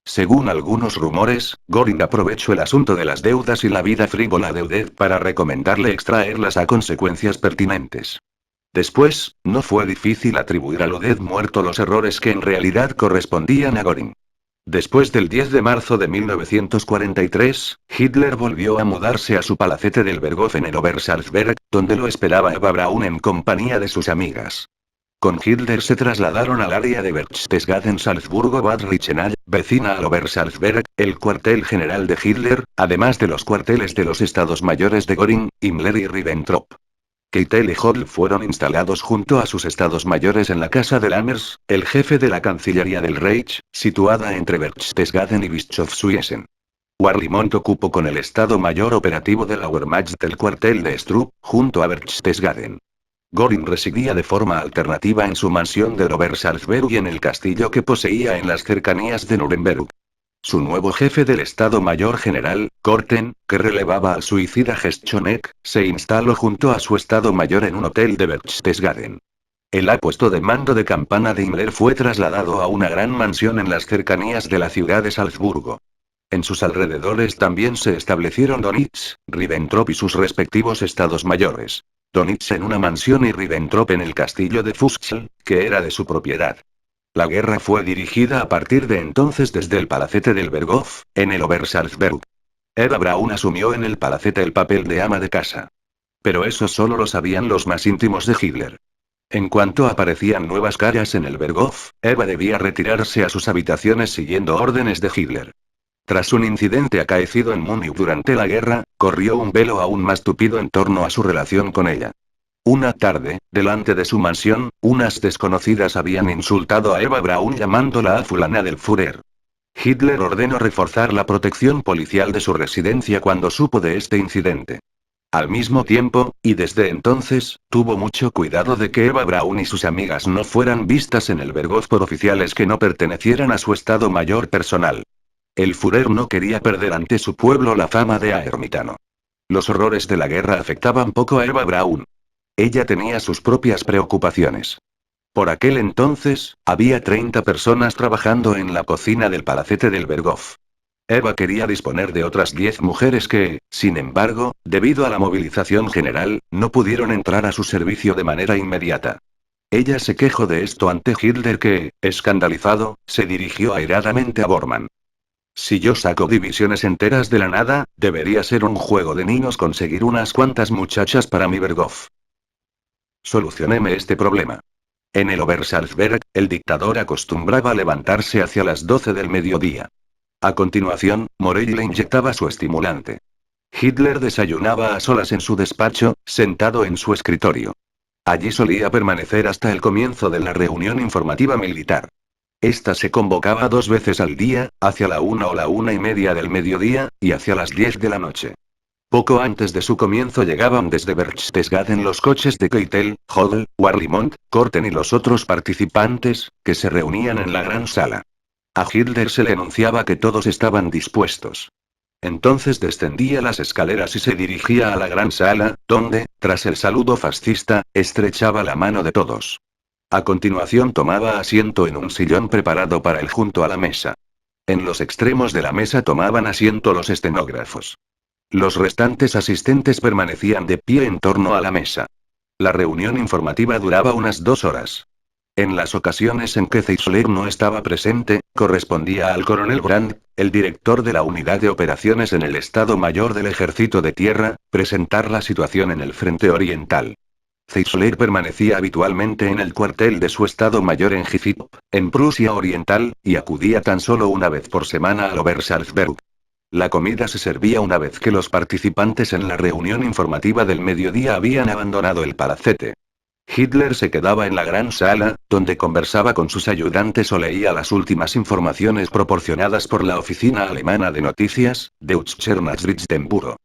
Según algunos rumores, Göring aprovechó el asunto de las deudas y la vida frívola de Udet para recomendarle extraerlas a consecuencias pertinentes. Después, no fue difícil atribuir a Udet muerto los errores que en realidad correspondían a Göring. Después del 10 de marzo de 1943, Hitler volvió a mudarse a su palacete del Berghof en el Obersalzberg, donde lo esperaba Eva Braun en compañía de sus amigas. Con Hitler se trasladaron al área de Berchtesgaden Salzburgo-Bad Reichenau, vecina al Obersalzberg, el cuartel general de Hitler, además de los cuarteles de los estados mayores de Göring, Himmler y Ribbentrop. Keitel y Hodl fueron instalados junto a sus estados mayores en la casa de Lammers, el jefe de la Cancillería del Reich, situada entre Berchtesgaden y Bischofswiesen. Warlimont ocupó con el estado mayor operativo de la Wehrmacht el cuartel de Stroop, junto a Berchtesgaden. Göring residía de forma alternativa en su mansión de Obersalzberg y en el castillo que poseía en las cercanías de Nuremberg. Su nuevo jefe del Estado Mayor General, Korten, que relevaba al suicida Geschonek, se instaló junto a su Estado Mayor en un hotel de Berchtesgaden. El puesto de mando de campana de Himmler fue trasladado a una gran mansión en las cercanías de la ciudad de Salzburgo. En sus alrededores también se establecieron Dönitz, Ribbentrop y sus respectivos estados mayores. Dönitz en una mansión y Ribbentrop en el castillo de Fuchsl, que era de su propiedad. La guerra fue dirigida a partir de entonces desde el palacete del Berghof, en el Obersalzberg. Eva Braun asumió en el palacete el papel de ama de casa. Pero eso solo lo sabían los más íntimos de Hitler. En cuanto aparecían nuevas caras en el Berghof, Eva debía retirarse a sus habitaciones siguiendo órdenes de Hitler. Tras un incidente acaecido en Múnich durante la guerra, corrió un velo aún más tupido en torno a su relación con ella. Una tarde, delante de su mansión, unas desconocidas habían insultado a Eva Braun llamándola a fulana del Führer. Hitler ordenó reforzar la protección policial de su residencia cuando supo de este incidente. Al mismo tiempo, y desde entonces, tuvo mucho cuidado de que Eva Braun y sus amigas no fueran vistas en el Berghof por oficiales que no pertenecieran a su estado mayor personal. El Führer no quería perder ante su pueblo la fama de ermítano. Los horrores de la guerra afectaban poco a Eva Braun. Ella tenía sus propias preocupaciones. Por aquel entonces, había 30 personas trabajando en la cocina del palacete del Berghof. Eva quería disponer de otras 10 mujeres que, sin embargo, debido a la movilización general, no pudieron entrar a su servicio de manera inmediata. Ella se quejó de esto ante Hitler que, escandalizado, se dirigió airadamente a Bormann. Si yo saco divisiones enteras de la nada, debería ser un juego de niños conseguir unas cuantas muchachas para mi Berghof. Solucionéme este problema. En el Obersalzberg, el dictador acostumbraba levantarse hacia las 12 del mediodía. A continuación, Morell le inyectaba su estimulante. Hitler desayunaba a solas en su despacho, sentado en su escritorio. Allí solía permanecer hasta el comienzo de la reunión informativa militar. Esta se convocaba 2 veces al día, hacia la 1 o la 1:30 del mediodía, y hacia las 10 de la noche. Poco antes de su comienzo llegaban desde Berchtesgaden los coches de Keitel, Hodl, Warlimont, Korten y los otros participantes, que se reunían en la gran sala. A Hitler se le anunciaba que todos estaban dispuestos. Entonces descendía las escaleras y se dirigía a la gran sala, donde, tras el saludo fascista, estrechaba la mano de todos. A continuación tomaba asiento en un sillón preparado para él junto a la mesa. En los extremos de la mesa tomaban asiento los estenógrafos. Los restantes asistentes permanecían de pie en torno a la mesa. La reunión informativa duraba unas 2 horas. En las ocasiones en que Zeisler no estaba presente, correspondía al coronel Brandt, el director de la unidad de operaciones en el Estado Mayor del Ejército de Tierra, presentar la situación en el frente oriental. Zeisler permanecía habitualmente en el cuartel de su estado mayor en Gifip, en Prusia Oriental, y acudía tan solo una vez por semana al Obersalzberg. La comida se servía una vez que los participantes en la reunión informativa del mediodía habían abandonado el palacete. Hitler se quedaba en la gran sala, donde conversaba con sus ayudantes o leía las últimas informaciones proporcionadas por la Oficina Alemana de Noticias, Deutscher Nachrichtenbüro.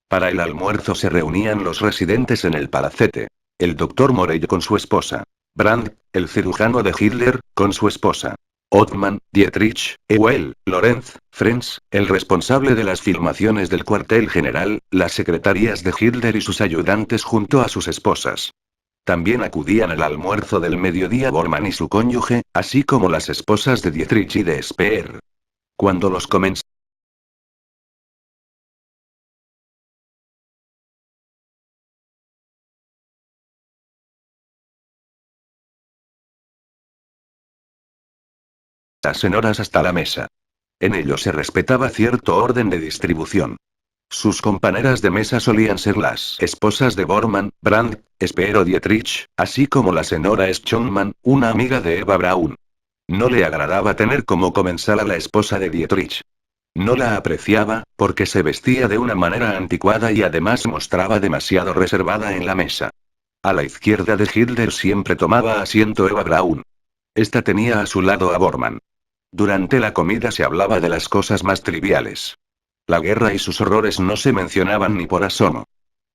Para el almuerzo se reunían los residentes en el palacete. El doctor Morell con su esposa. Brandt, el cirujano de Hitler, con su esposa. Ottmann, Dietrich, Ewell, Lorenz, Frenz, el responsable de las filmaciones del cuartel general, las secretarias de Hitler y sus ayudantes junto a sus esposas. También acudían al almuerzo del mediodía Bormann y su cónyuge, así como las esposas de Dietrich y de Speer. Cuando los comensales en horas hasta la mesa. En ello se respetaba cierto orden de distribución. Sus compañeras de mesa solían ser las esposas de Bormann, Brandt, Speer o Dietrich, así como la señora Schonmann, una amiga de Eva Braun. No le agradaba tener como comensal a la esposa de Dietrich. No la apreciaba, porque se vestía de una manera anticuada y además mostraba demasiado reservada en la mesa. A la izquierda de Hitler siempre tomaba asiento Eva Braun. Esta tenía a su lado a Bormann. Durante la comida se hablaba de las cosas más triviales. La guerra y sus horrores no se mencionaban ni por asomo.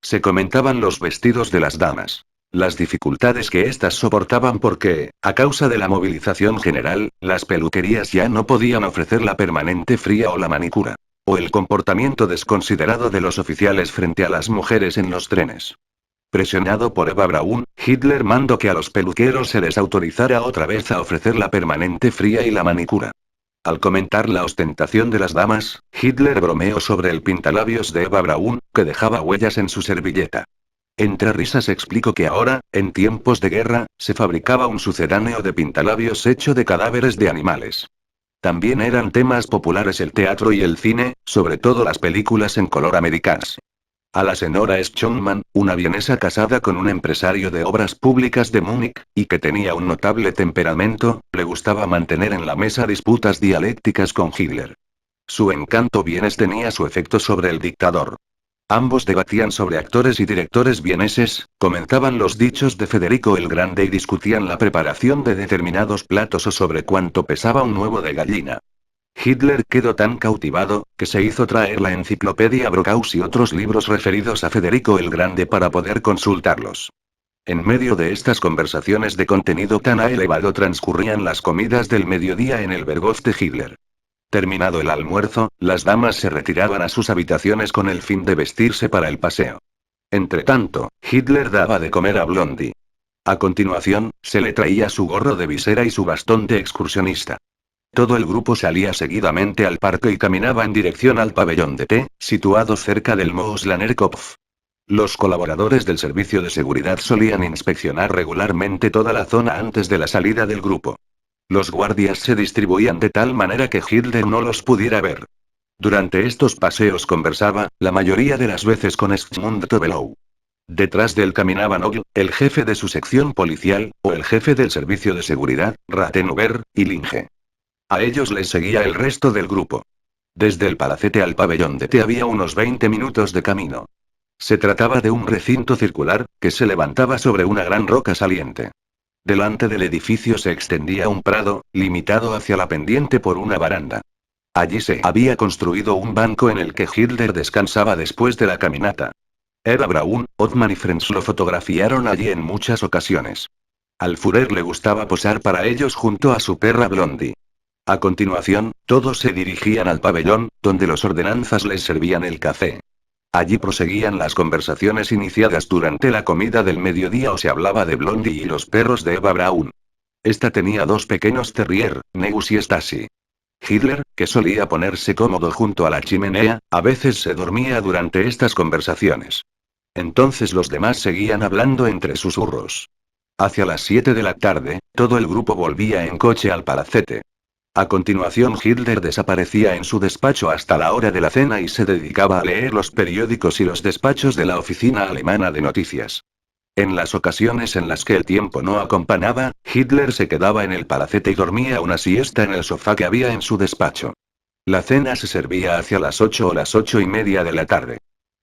Se comentaban los vestidos de las damas. Las dificultades que éstas soportaban porque, a causa de la movilización general, las peluquerías ya no podían ofrecer la permanente fría o la manicura. O el comportamiento desconsiderado de los oficiales frente a las mujeres en los trenes. Presionado por Eva Braun, Hitler mandó que a los peluqueros se les autorizara otra vez a ofrecer la permanente fría y la manicura. Al comentar la ostentación de las damas, Hitler bromeó sobre el pintalabios de Eva Braun, que dejaba huellas en su servilleta. Entre risas explicó que ahora, en tiempos de guerra, se fabricaba un sucedáneo de pintalabios hecho de cadáveres de animales. También eran temas populares el teatro y el cine, sobre todo las películas en color americanas. A la señora Schonmann, una vienesa casada con un empresario de obras públicas de Múnich, y que tenía un notable temperamento, le gustaba mantener en la mesa disputas dialécticas con Hitler. Su encanto vienes tenía su efecto sobre el dictador. Ambos debatían sobre actores y directores vieneses, comentaban los dichos de Federico el Grande y discutían la preparación de determinados platos o sobre cuánto pesaba un huevo de gallina. Hitler quedó tan cautivado, que se hizo traer la enciclopedia Brockhaus y otros libros referidos a Federico el Grande para poder consultarlos. En medio de estas conversaciones de contenido tan elevado transcurrían las comidas del mediodía en el Berghof de Hitler. Terminado el almuerzo, las damas se retiraban a sus habitaciones con el fin de vestirse para el paseo. Entretanto, Hitler daba de comer a Blondie. A continuación, se le traía su gorro de visera y su bastón de excursionista. Todo el grupo salía seguidamente al parque y caminaba en dirección al pabellón de té, situado cerca del Moos-Lanerkopf. Los colaboradores del servicio de seguridad solían inspeccionar regularmente toda la zona antes de la salida del grupo. Los guardias se distribuían de tal manera que Hitler no los pudiera ver. Durante estos paseos conversaba, la mayoría de las veces con Esmund Tobelow. Detrás de él caminaban Ogl, el jefe de su sección policial, o el jefe del servicio de seguridad, Rathenhuber, y Linge. A ellos les seguía el resto del grupo. Desde el palacete al pabellón de té había unos 20 minutos de camino. Se trataba de un recinto circular, que se levantaba sobre una gran roca saliente. Delante del edificio se extendía un prado, limitado hacia la pendiente por una baranda. Allí se había construido un banco en el que Hitler descansaba después de la caminata. Eva Braun, Ottmann y Frenz lo fotografiaron allí en muchas ocasiones. Al Führer le gustaba posar para ellos junto a su perra Blondie. A continuación, todos se dirigían al pabellón, donde los ordenanzas les servían el café. Allí proseguían las conversaciones iniciadas durante la comida del mediodía o se hablaba de Blondie y los perros de Eva Braun. Esta tenía dos pequeños terrier, Negus y Stasi. Hitler, que solía ponerse cómodo junto a la chimenea, a veces se dormía durante estas conversaciones. Entonces los demás seguían hablando entre susurros. Hacia las 7 de la tarde, todo el grupo volvía en coche al palacete. A continuación Hitler desaparecía en su despacho hasta la hora de la cena y se dedicaba a leer los periódicos y los despachos de la oficina alemana de noticias. En las ocasiones en las que el tiempo no acompañaba, Hitler se quedaba en el palacete y dormía una siesta en el sofá que había en su despacho. La cena se servía hacia las 8 o las 8:30 de la tarde.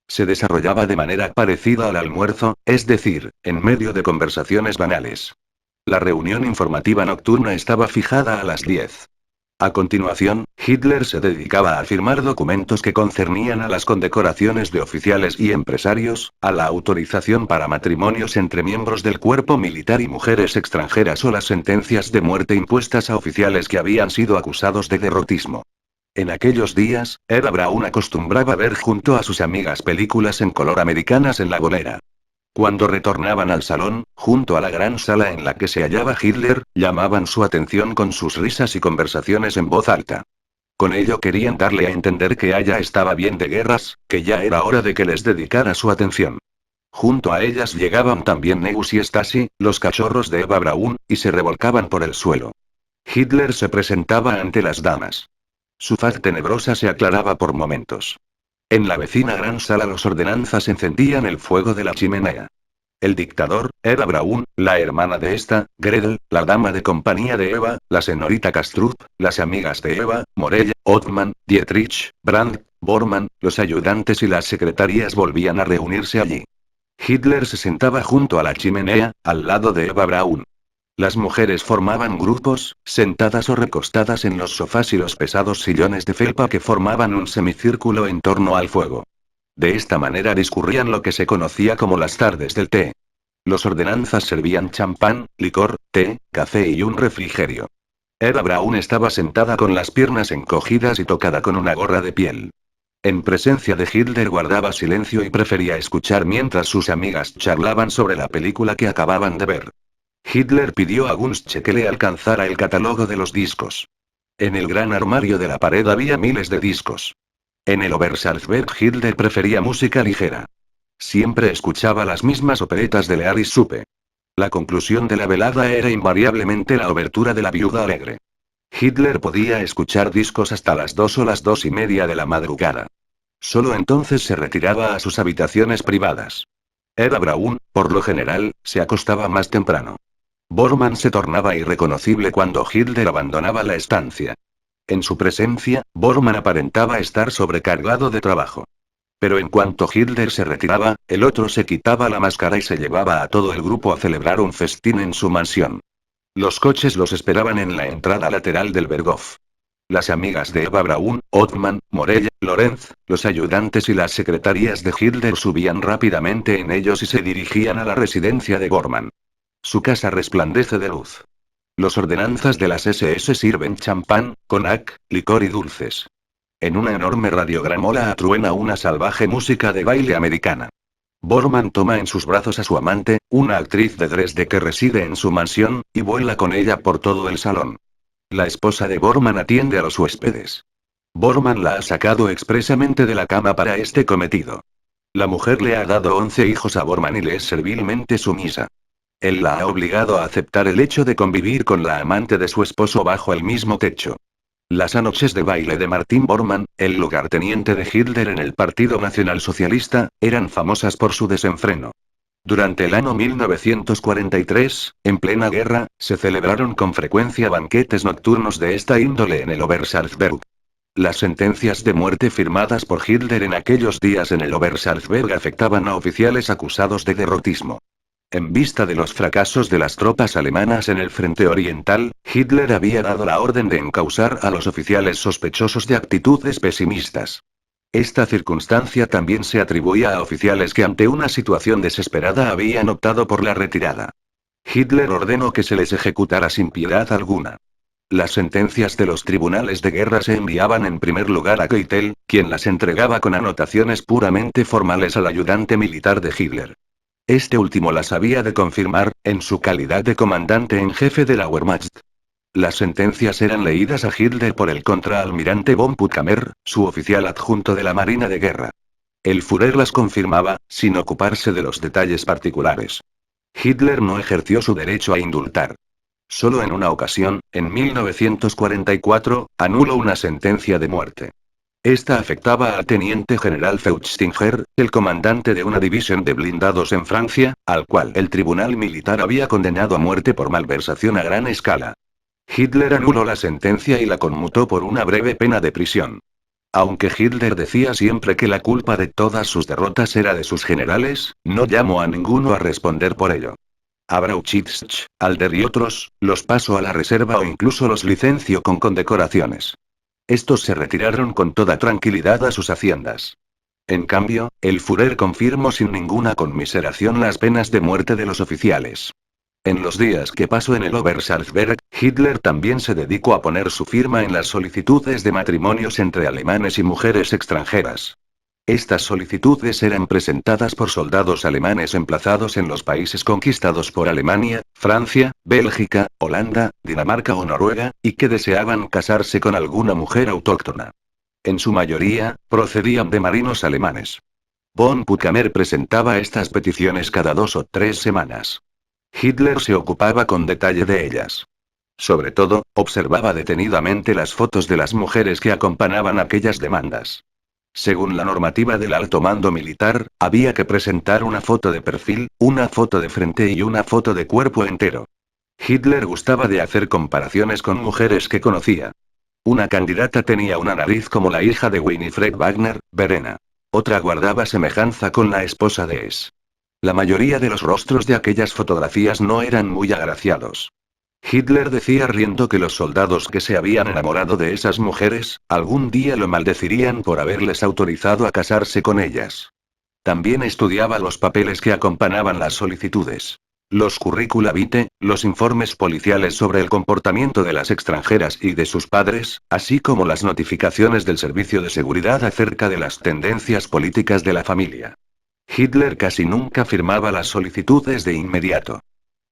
Se desarrollaba de manera parecida al almuerzo, es decir, en medio de conversaciones banales. La reunión informativa nocturna estaba fijada a las 10. A continuación, Hitler se dedicaba a firmar documentos que concernían a las condecoraciones de oficiales y empresarios, a la autorización para matrimonios entre miembros del cuerpo militar y mujeres extranjeras o las sentencias de muerte impuestas a oficiales que habían sido acusados de derrotismo. En aquellos días, Eva Braun acostumbraba ver junto a sus amigas películas en color americanas en la bolera. Cuando retornaban al salón, junto a la gran sala en la que se hallaba Hitler, llamaban su atención con sus risas y conversaciones en voz alta. Con ello querían darle a entender que ella estaba bien de guerras, que ya era hora de que les dedicara su atención. Junto a ellas llegaban también Negus y Stasi, los cachorros de Eva Braun, y se revolcaban por el suelo. Hitler se presentaba ante las damas. Su faz tenebrosa se aclaraba por momentos. En la vecina gran sala los ordenanzas encendían el fuego de la chimenea. El dictador, Eva Braun, la hermana de esta, Gretel, la dama de compañía de Eva, la señorita Kastrup, las amigas de Eva, Morella, Ottman, Dietrich, Brandt, Bormann, los ayudantes y las secretarías volvían a reunirse allí. Hitler se sentaba junto a la chimenea, al lado de Eva Braun. Las mujeres formaban grupos, sentadas o recostadas en los sofás y los pesados sillones de felpa que formaban un semicírculo en torno al fuego. De esta manera discurrían lo que se conocía como las tardes del té. Los ordenanzas servían champán, licor, té, café y un refrigerio. Eva Braun estaba sentada con las piernas encogidas y tocada con una gorra de piel. En presencia de Hitler guardaba silencio y prefería escuchar mientras sus amigas charlaban sobre la película que acababan de ver. Hitler pidió a Gunst que le alcanzara el catálogo de los discos. En el gran armario de la pared había miles de discos. En el Obersalzberg Hitler prefería música ligera. Siempre escuchaba las mismas operetas de Lear y Suppe. La conclusión de la velada era invariablemente la obertura de La Viuda Alegre. Hitler podía escuchar discos hasta las 2 o las 2:30 de la madrugada. Solo entonces se retiraba a sus habitaciones privadas. Eva Braun, por lo general, se acostaba más temprano. Bormann se tornaba irreconocible cuando Hitler abandonaba la estancia. En su presencia, Bormann aparentaba estar sobrecargado de trabajo. Pero en cuanto Hitler se retiraba, el otro se quitaba la máscara y se llevaba a todo el grupo a celebrar un festín en su mansión. Los coches los esperaban en la entrada lateral del Berghof. Las amigas de Eva Braun, Ottman, Morella, Lorenz, los ayudantes y las secretarías de Hitler subían rápidamente en ellos y se dirigían a la residencia de Bormann. Su casa resplandece de luz. Los ordenanzas de las SS sirven champán, cognac, licor y dulces. En una enorme radiogramola atruena una salvaje música de baile americana. Bormann toma en sus brazos a su amante, una actriz de Dresde que reside en su mansión, y vuela con ella por todo el salón. La esposa de Bormann atiende a los huéspedes. Bormann la ha sacado expresamente de la cama para este cometido. La mujer le ha dado 11 hijos a Bormann y le es servilmente sumisa. Él la ha obligado a aceptar el hecho de convivir con la amante de su esposo bajo el mismo techo. Las noches de baile de Martin Bormann, el lugarteniente de Hitler en el Partido Nacionalsocialista, eran famosas por su desenfreno. Durante el año 1943, en plena guerra, se celebraron con frecuencia banquetes nocturnos de esta índole en el Obersalzberg. Las sentencias de muerte firmadas por Hitler en aquellos días en el Obersalzberg afectaban a oficiales acusados de derrotismo. En vista de los fracasos de las tropas alemanas en el frente oriental, Hitler había dado la orden de encausar a los oficiales sospechosos de actitudes pesimistas. Esta circunstancia también se atribuía a oficiales que ante una situación desesperada habían optado por la retirada. Hitler ordenó que se les ejecutara sin piedad alguna. Las sentencias de los tribunales de guerra se enviaban en primer lugar a Keitel, quien las entregaba con anotaciones puramente formales al ayudante militar de Hitler. Este último las había de confirmar, en su calidad de comandante en jefe de la Wehrmacht. Las sentencias eran leídas a Hitler por el contraalmirante von Puttkamer, su oficial adjunto de la Marina de Guerra. El Führer las confirmaba, sin ocuparse de los detalles particulares. Hitler no ejerció su derecho a indultar. Solo en una ocasión, en 1944, anuló una sentencia de muerte. Esta afectaba al teniente general Feuchtinger, el comandante de una división de blindados en Francia, al cual el tribunal militar había condenado a muerte por malversación a gran escala. Hitler anuló la sentencia y la conmutó por una breve pena de prisión. Aunque Hitler decía siempre que la culpa de todas sus derrotas era de sus generales, no llamó a ninguno a responder por ello. A Brauchitsch, Alder y otros, los pasó a la reserva o incluso los licenció con condecoraciones. Estos se retiraron con toda tranquilidad a sus haciendas. En cambio, el Führer confirmó sin ninguna conmiseración las penas de muerte de los oficiales. En los días que pasó en el Obersalzberg, Hitler también se dedicó a poner su firma en las solicitudes de matrimonios entre alemanes y mujeres extranjeras. Estas solicitudes eran presentadas por soldados alemanes emplazados en los países conquistados por Alemania, Francia, Bélgica, Holanda, Dinamarca o Noruega, y que deseaban casarse con alguna mujer autóctona. En su mayoría, procedían de marinos alemanes. Von Puttkamer presentaba estas peticiones cada 2 o 3 semanas. Hitler se ocupaba con detalle de ellas. Sobre todo, observaba detenidamente las fotos de las mujeres que acompañaban aquellas demandas. Según la normativa del alto mando militar, había que presentar una foto de perfil, una foto de frente y una foto de cuerpo entero. Hitler gustaba de hacer comparaciones con mujeres que conocía. Una candidata tenía una nariz como la hija de Winifred Wagner, Verena. Otra guardaba semejanza con la esposa de S. La mayoría de los rostros de aquellas fotografías no eran muy agraciados. Hitler decía riendo que los soldados que se habían enamorado de esas mujeres, algún día lo maldecirían por haberles autorizado a casarse con ellas. También estudiaba los papeles que acompañaban las solicitudes. Los curricula vitae, los informes policiales sobre el comportamiento de las extranjeras y de sus padres, así como las notificaciones del Servicio de Seguridad acerca de las tendencias políticas de la familia. Hitler casi nunca firmaba las solicitudes de inmediato.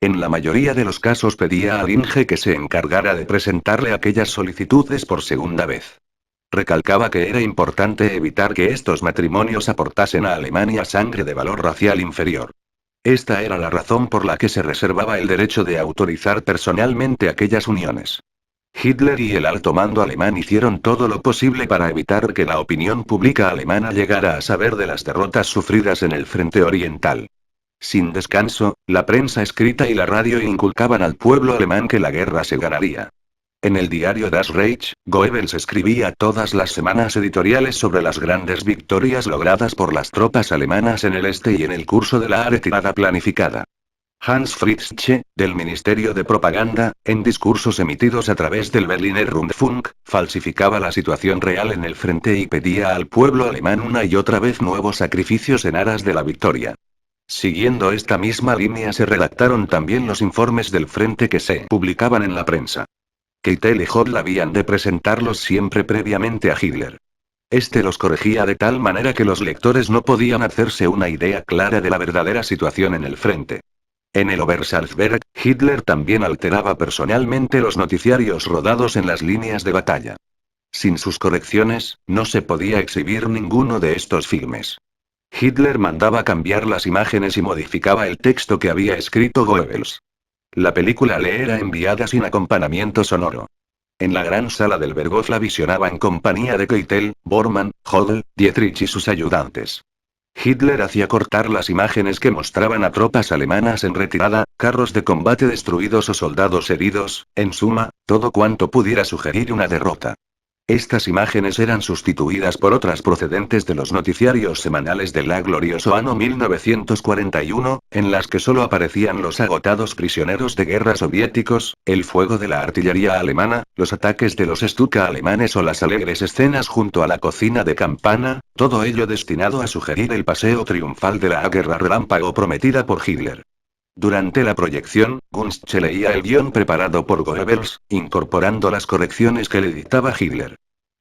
En la mayoría de los casos pedía al Inge que se encargara de presentarle aquellas solicitudes por segunda vez. Recalcaba que era importante evitar que estos matrimonios aportasen a Alemania sangre de valor racial inferior. Esta era la razón por la que se reservaba el derecho de autorizar personalmente aquellas uniones. Hitler y el alto mando alemán hicieron todo lo posible para evitar que la opinión pública alemana llegara a saber de las derrotas sufridas en el frente oriental. Sin descanso, la prensa escrita y la radio inculcaban al pueblo alemán que la guerra se ganaría. En el diario Das Reich, Goebbels escribía todas las semanas editoriales sobre las grandes victorias logradas por las tropas alemanas en el este y en el curso de la retirada planificada. Hans Fritzsche, del Ministerio de Propaganda, en discursos emitidos a través del Berliner Rundfunk, falsificaba la situación real en el frente y pedía al pueblo alemán una y otra vez nuevos sacrificios en aras de la victoria. Siguiendo esta misma línea se redactaron también los informes del frente que se publicaban en la prensa. Keitel y Hodl habían de presentarlos siempre previamente a Hitler. Este los corregía de tal manera que los lectores no podían hacerse una idea clara de la verdadera situación en el frente. En el Obersalzberg, Hitler también alteraba personalmente los noticiarios rodados en las líneas de batalla. Sin sus correcciones, no se podía exhibir ninguno de estos filmes. Hitler mandaba cambiar las imágenes y modificaba el texto que había escrito Goebbels. La película le era enviada sin acompañamiento sonoro. En la gran sala del Berghof la visionaba en compañía de Keitel, Bormann, Hodl, Dietrich y sus ayudantes. Hitler hacía cortar las imágenes que mostraban a tropas alemanas en retirada, carros de combate destruidos o soldados heridos, en suma, todo cuanto pudiera sugerir una derrota. Estas imágenes eran sustituidas por otras procedentes de los noticiarios semanales del glorioso año 1941, en las que solo aparecían los agotados prisioneros de guerra soviéticos, el fuego de la artillería alemana, los ataques de los Stuka alemanes o las alegres escenas junto a la cocina de campana, todo ello destinado a sugerir el paseo triunfal de la guerra relámpago prometida por Hitler. Durante la proyección, Gunst leía el guión preparado por Goebbels, incorporando las correcciones que le dictaba Hitler.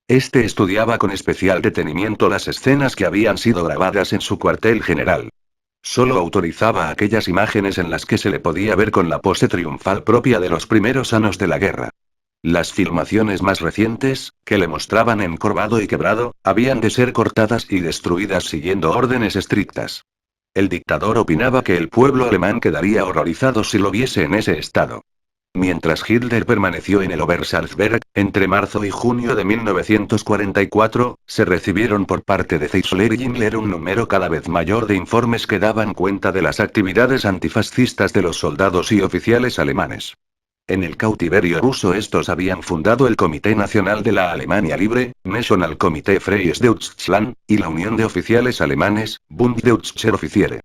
Este estudiaba con especial detenimiento las escenas que habían sido grabadas en su cuartel general. Solo autorizaba aquellas imágenes en las que se le podía ver con la pose triunfal propia de los primeros años de la guerra. Las filmaciones más recientes, que le mostraban encorvado y quebrado, habían de ser cortadas y destruidas siguiendo órdenes estrictas. El dictador opinaba que el pueblo alemán quedaría horrorizado si lo viese en ese estado. Mientras Hitler permaneció en el Obersalzberg, entre marzo y junio de 1944, se recibieron por parte de Zeisler y Himmler un número cada vez mayor de informes que daban cuenta de las actividades antifascistas de los soldados y oficiales alemanes. En el cautiverio ruso estos habían fundado el Comité Nacional de la Alemania Libre, National Comité Freies Deutschland, y la Unión de Oficiales Alemanes, Bund Deutscher Offiziere.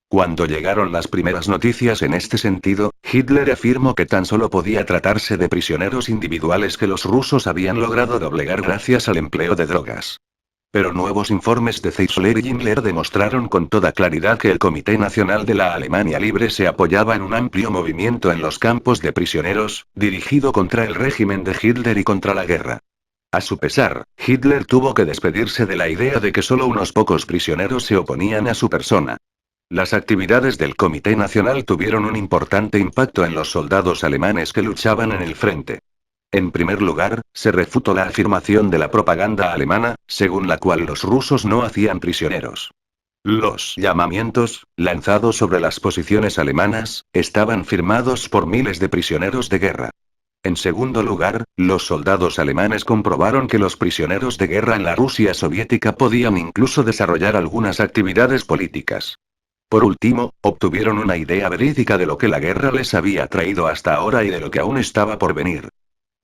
Cuando llegaron las primeras noticias en este sentido, Hitler afirmó que tan solo podía tratarse de prisioneros individuales que los rusos habían logrado doblegar gracias al empleo de drogas. Pero nuevos informes de Zeisler y Himmler demostraron con toda claridad que el Comité Nacional de la Alemania Libre se apoyaba en un amplio movimiento en los campos de prisioneros, dirigido contra el régimen de Hitler y contra la guerra. A su pesar, Hitler tuvo que despedirse de la idea de que solo unos pocos prisioneros se oponían a su persona. Las actividades del Comité Nacional tuvieron un importante impacto en los soldados alemanes que luchaban en el frente. En primer lugar, se refutó la afirmación de la propaganda alemana, según la cual los rusos no hacían prisioneros. Los llamamientos, lanzados sobre las posiciones alemanas, estaban firmados por miles de prisioneros de guerra. En segundo lugar, los soldados alemanes comprobaron que los prisioneros de guerra en la Rusia soviética podían incluso desarrollar algunas actividades políticas. Por último, obtuvieron una idea verídica de lo que la guerra les había traído hasta ahora y de lo que aún estaba por venir.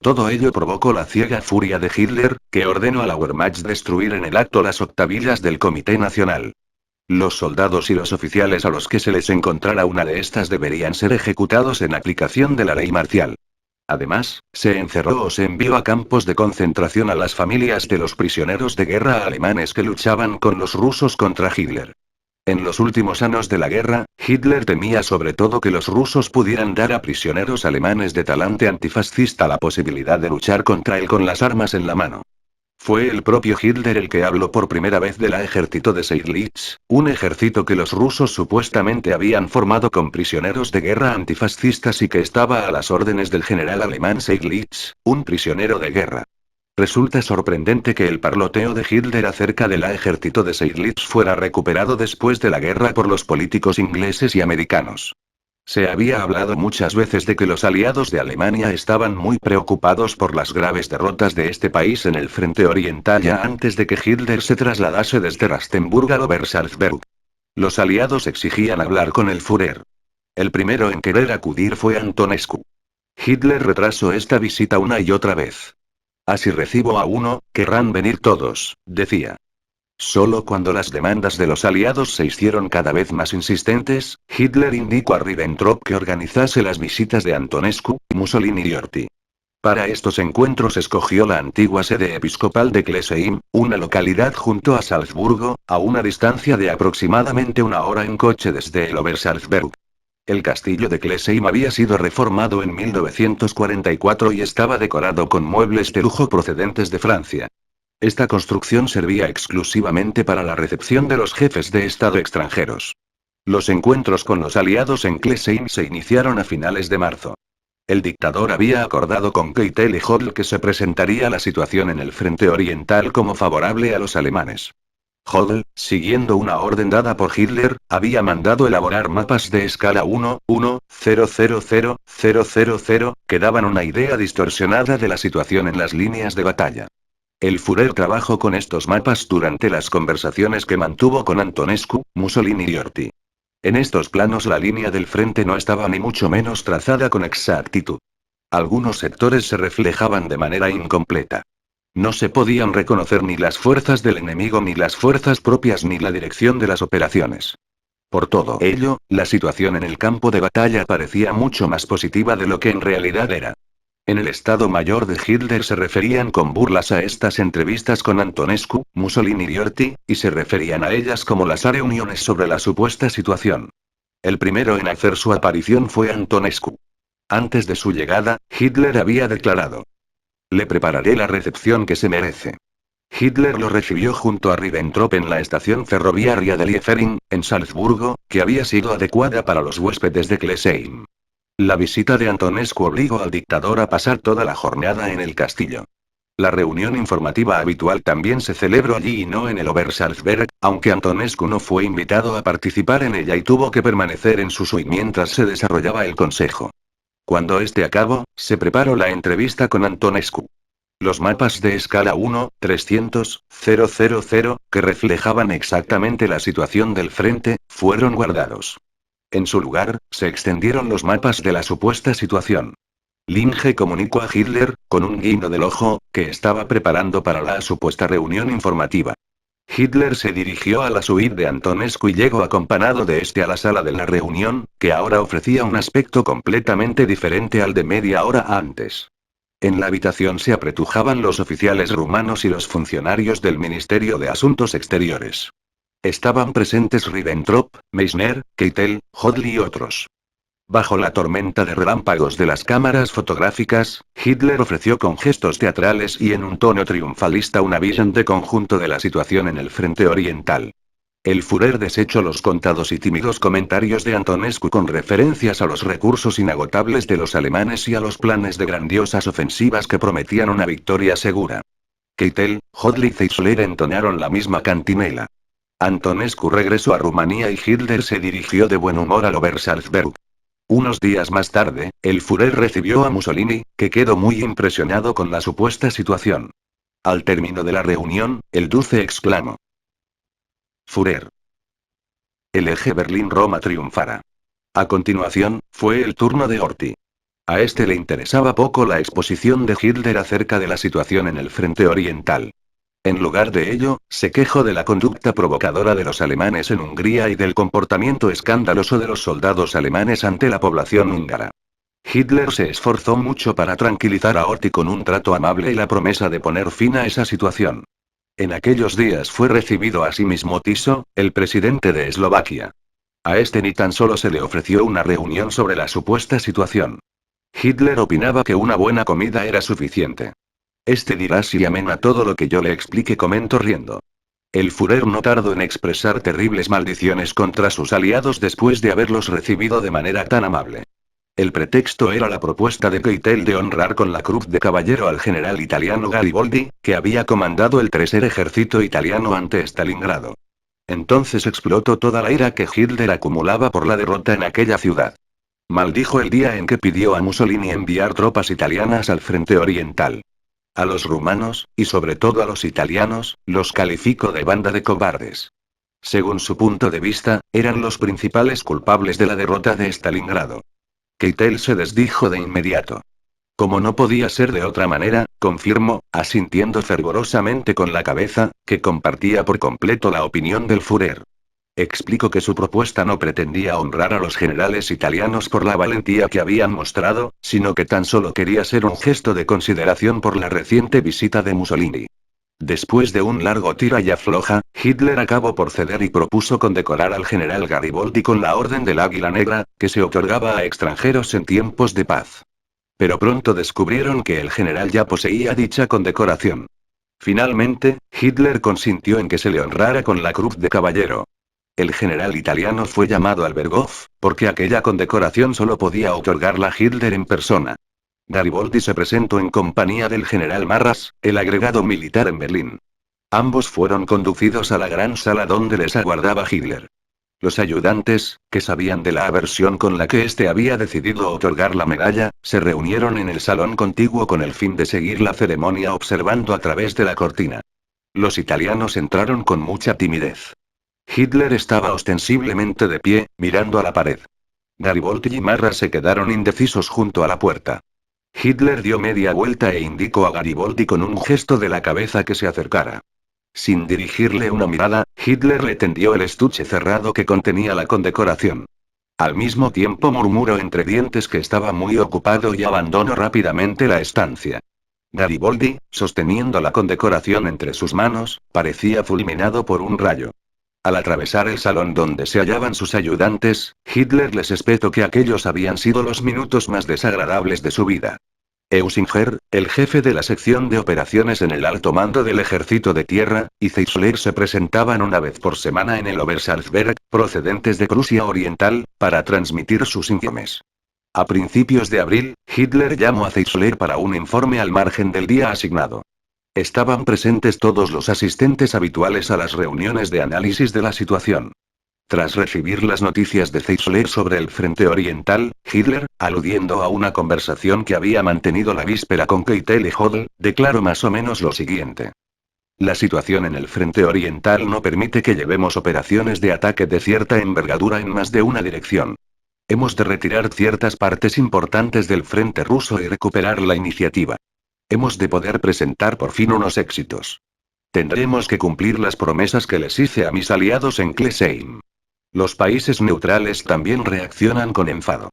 Todo ello provocó la ciega furia de Hitler, que ordenó a la Wehrmacht destruir en el acto las octavillas del Comité Nacional. Los soldados y los oficiales a los que se les encontrara una de estas deberían ser ejecutados en aplicación de la ley marcial. Además, se encerró o se envió a campos de concentración a las familias de los prisioneros de guerra alemanes que luchaban con los rusos contra Hitler. En los últimos años de la guerra, Hitler temía sobre todo que los rusos pudieran dar a prisioneros alemanes de talante antifascista la posibilidad de luchar contra él con las armas en la mano. Fue el propio Hitler el que habló por primera vez del ejército de Seydlitz, un ejército que los rusos supuestamente habían formado con prisioneros de guerra antifascistas y que estaba a las órdenes del general alemán Seydlitz, un prisionero de guerra. Resulta sorprendente que el parloteo de Hitler acerca del ejército de Seydlitz fuera recuperado después de la guerra por los políticos ingleses y americanos. Se había hablado muchas veces de que los aliados de Alemania estaban muy preocupados por las graves derrotas de este país en el frente oriental ya antes de que Hitler se trasladase desde Rastenburg al Obersalzberg. Los aliados exigían hablar con el Führer. El primero en querer acudir fue Antonescu. Hitler retrasó esta visita una y otra vez. «Así recibo a uno, querrán venir todos», decía. Solo cuando las demandas de los aliados se hicieron cada vez más insistentes, Hitler indicó a Ribbentrop que organizase las visitas de Antonescu, Mussolini y Horthy. Para estos encuentros escogió la antigua sede episcopal de Klesheim, una localidad junto a Salzburgo, a una distancia de aproximadamente una hora en coche desde el Obersalzberg. El castillo de Klesheim había sido reformado en 1944 y estaba decorado con muebles de lujo procedentes de Francia. Esta construcción servía exclusivamente para la recepción de los jefes de Estado extranjeros. Los encuentros con los aliados en Klesheim se iniciaron a finales de marzo. El dictador había acordado con Keitel y Hodl que se presentaría la situación en el frente oriental como favorable a los alemanes. Hodl, siguiendo una orden dada por Hitler, había mandado elaborar mapas de escala 1-1-000-000, que daban una idea distorsionada de la situación en las líneas de batalla. El Führer trabajó con estos mapas durante las conversaciones que mantuvo con Antonescu, Mussolini y Horthy. En estos planos la línea del frente no estaba ni mucho menos trazada con exactitud. Algunos sectores se reflejaban de manera incompleta. No se podían reconocer ni las fuerzas del enemigo ni las fuerzas propias ni la dirección de las operaciones. Por todo ello, la situación en el campo de batalla parecía mucho más positiva de lo que en realidad era. En el Estado Mayor de Hitler se referían con burlas a estas entrevistas con Antonescu, Mussolini y Horthy, y se referían a ellas como las reuniones sobre la supuesta situación. El primero en hacer su aparición fue Antonescu. Antes de su llegada, Hitler había declarado: «Le prepararé la recepción que se merece». Hitler lo recibió junto a Ribbentrop en la estación ferroviaria de Liefering, en Salzburgo, que había sido adecuada para los huéspedes de Klesheim. La visita de Antonescu obligó al dictador a pasar toda la jornada en el castillo. La reunión informativa habitual también se celebró allí y no en el Obersalzberg, aunque Antonescu no fue invitado a participar en ella y tuvo que permanecer en su suite mientras se desarrollaba el consejo. Cuando este acabó, se preparó la entrevista con Antonescu. Los mapas de escala 1, 300, 000, que reflejaban exactamente la situación del frente, fueron guardados. En su lugar, se extendieron los mapas de la supuesta situación. Linge comunicó a Hitler, con un guiño del ojo, que estaba preparando para la supuesta reunión informativa. Hitler se dirigió a la suite de Antonescu y llegó acompañado de este a la sala de la reunión, que ahora ofrecía un aspecto completamente diferente al de media hora antes. En la habitación se apretujaban los oficiales rumanos y los funcionarios del Ministerio de Asuntos Exteriores. Estaban presentes Ribbentrop, Meissner, Keitel, Hodley y otros. Bajo la tormenta de relámpagos de las cámaras fotográficas, Hitler ofreció con gestos teatrales y en un tono triunfalista una visión de conjunto de la situación en el frente oriental. El Führer desechó los contados y tímidos comentarios de Antonescu con referencias a los recursos inagotables de los alemanes y a los planes de grandiosas ofensivas que prometían una victoria segura. Keitel, Hodley y Zeisler entonaron la misma cantinela. Antonescu regresó a Rumanía y Hitler se dirigió de buen humor al Obersalzberg. Unos días más tarde, el Führer recibió a Mussolini, que quedó muy impresionado con la supuesta situación. Al término de la reunión, el Duce exclamó: Führer. El eje Berlín-Roma triunfará. A continuación, fue el turno de Horthy. A este le interesaba poco la exposición de Hitler acerca de la situación en el frente oriental. En lugar de ello, se quejó de la conducta provocadora de los alemanes en Hungría y del comportamiento escandaloso de los soldados alemanes ante la población húngara. Hitler se esforzó mucho para tranquilizar a Horthy con un trato amable y la promesa de poner fin a esa situación. En aquellos días fue recibido asimismo Tiso, el presidente de Eslovaquia. A este ni tan solo se le ofreció una reunión sobre la supuesta situación. Hitler opinaba que una buena comida era suficiente. Este dirá si amén a todo lo que yo le explique, comentó riendo. El Führer no tardó en expresar terribles maldiciones contra sus aliados después de haberlos recibido de manera tan amable. El pretexto era la propuesta de Keitel de honrar con la Cruz de Caballero al general italiano Gariboldi, que había comandado el tercer ejército italiano ante Stalingrado. Entonces explotó toda la ira que Hitler acumulaba por la derrota en aquella ciudad. Maldijo el día en que pidió a Mussolini enviar tropas italianas al frente oriental. A los rumanos, y sobre todo a los italianos, los calificó de banda de cobardes. Según su punto de vista, eran los principales culpables de la derrota de Stalingrado. Keitel se desdijo de inmediato. Como no podía ser de otra manera, confirmó, asintiendo fervorosamente con la cabeza, que compartía por completo la opinión del Führer. Explicó que su propuesta no pretendía honrar a los generales italianos por la valentía que habían mostrado, sino que tan solo quería ser un gesto de consideración por la reciente visita de Mussolini. Después de un largo tira y afloja, Hitler acabó por ceder y propuso condecorar al general Gariboldi con la Orden del Águila Negra, que se otorgaba a extranjeros en tiempos de paz. Pero pronto descubrieron que el general ya poseía dicha condecoración. Finalmente, Hitler consintió en que se le honrara con la Cruz de Caballero. El general italiano fue llamado al Berghof, porque aquella condecoración solo podía otorgarla Hitler en persona. Gariboldi se presentó en compañía del general Marras, el agregado militar en Berlín. Ambos fueron conducidos a la gran sala donde les aguardaba Hitler. Los ayudantes, que sabían de la aversión con la que éste había decidido otorgar la medalla, se reunieron en el salón contiguo con el fin de seguir la ceremonia observando a través de la cortina. Los italianos entraron con mucha timidez. Hitler estaba ostensiblemente de pie, mirando a la pared. Gariboldi y Marras se quedaron indecisos junto a la puerta. Hitler dio media vuelta e indicó a Gariboldi con un gesto de la cabeza que se acercara. Sin dirigirle una mirada, Hitler le tendió el estuche cerrado que contenía la condecoración. Al mismo tiempo murmuró entre dientes que estaba muy ocupado y abandonó rápidamente la estancia. Gariboldi, sosteniendo la condecoración entre sus manos, parecía fulminado por un rayo. Al atravesar el salón donde se hallaban sus ayudantes, Hitler les espetó que aquellos habían sido los minutos más desagradables de su vida. Eusinger, el jefe de la sección de operaciones en el alto mando del ejército de tierra, y Zeisler se presentaban una vez por semana en el Obersalzberg, procedentes de Prusia Oriental, para transmitir sus informes. A principios de abril, Hitler llamó a Zeisler para un informe al margen del día asignado. Estaban presentes todos los asistentes habituales a las reuniones de análisis de la situación. Tras recibir las noticias de Zeitzler sobre el frente oriental, Hitler, aludiendo a una conversación que había mantenido la víspera con Keitel y Hodel, declaró más o menos lo siguiente. La situación en el frente oriental no permite que llevemos operaciones de ataque de cierta envergadura en más de una dirección. Hemos de retirar ciertas partes importantes del frente ruso y recuperar la iniciativa. Hemos de poder presentar por fin unos éxitos. Tendremos que cumplir las promesas que les hice a mis aliados en Klesheim. Los países neutrales también reaccionan con enfado.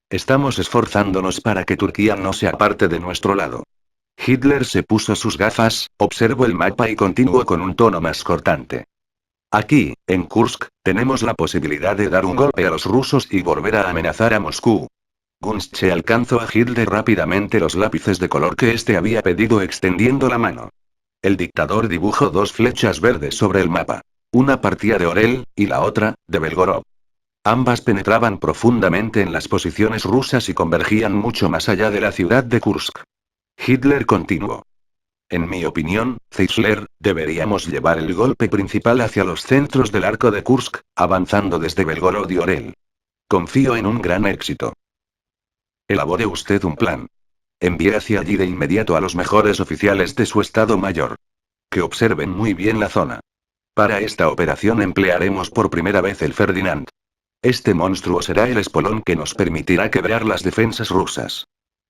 Estamos esforzándonos para que Turquía no sea parte de nuestro lado. Hitler se puso sus gafas, observó el mapa y continuó con un tono más cortante. Aquí, en Kursk, tenemos la posibilidad de dar un golpe a los rusos y volver a amenazar a Moscú. Gunste alcanzó a Hitler rápidamente los lápices de color que éste había pedido extendiendo la mano. El dictador dibujó dos flechas verdes sobre el mapa. Una partía de Orel, y la otra, de Belgorod. Ambas penetraban profundamente en las posiciones rusas y convergían mucho más allá de la ciudad de Kursk. Hitler continuó. En mi opinión, Zeitzler, deberíamos llevar el golpe principal hacia los centros del arco de Kursk, avanzando desde Belgorod y Orel. Confío en un gran éxito. Elabore usted un plan. Envíe hacia allí de inmediato a los mejores oficiales de su Estado Mayor. Que observen muy bien la zona. Para esta operación emplearemos por primera vez el Ferdinand. Este monstruo será el espolón que nos permitirá quebrar las defensas rusas.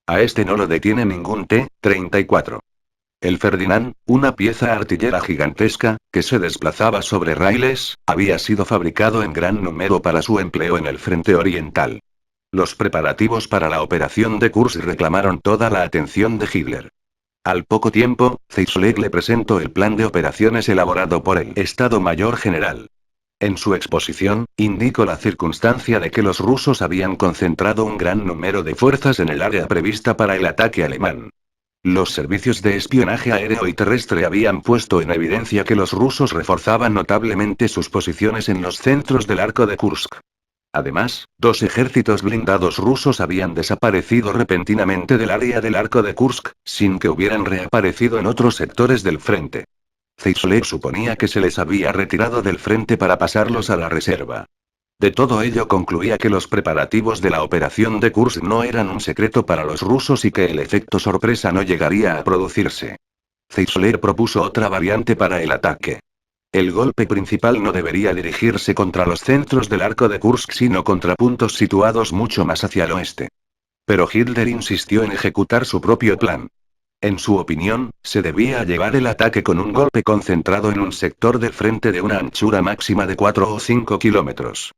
A este no lo detiene ningún T-34. El Ferdinand, una pieza artillera gigantesca, que se desplazaba sobre raíles, había sido fabricado en gran número para su empleo en el frente oriental. Los preparativos para la operación de Kursk reclamaron toda la atención de Hitler. Al poco tiempo, Zeitzler le presentó el plan de operaciones elaborado por el Estado Mayor General. En su exposición, indicó la circunstancia de que los rusos habían concentrado un gran número de fuerzas en el área prevista para el ataque alemán. Los servicios de espionaje aéreo y terrestre habían puesto en evidencia que los rusos reforzaban notablemente sus posiciones en los centros del arco de Kursk. Además, dos ejércitos blindados rusos habían desaparecido repentinamente del área del arco de Kursk, sin que hubieran reaparecido en otros sectores del frente. Zeitzler suponía que se les había retirado del frente para pasarlos a la reserva. De todo ello concluía que los preparativos de la operación de Kursk no eran un secreto para los rusos y que el efecto sorpresa no llegaría a producirse. Zeitzler propuso otra variante para el ataque. El golpe principal no debería dirigirse contra los centros del arco de Kursk sino contra puntos situados mucho más hacia el oeste. Pero Hitler insistió en ejecutar su propio plan. En su opinión, se debía llevar el ataque con un golpe concentrado en un sector del frente de una anchura máxima de 4 o 5 kilómetros.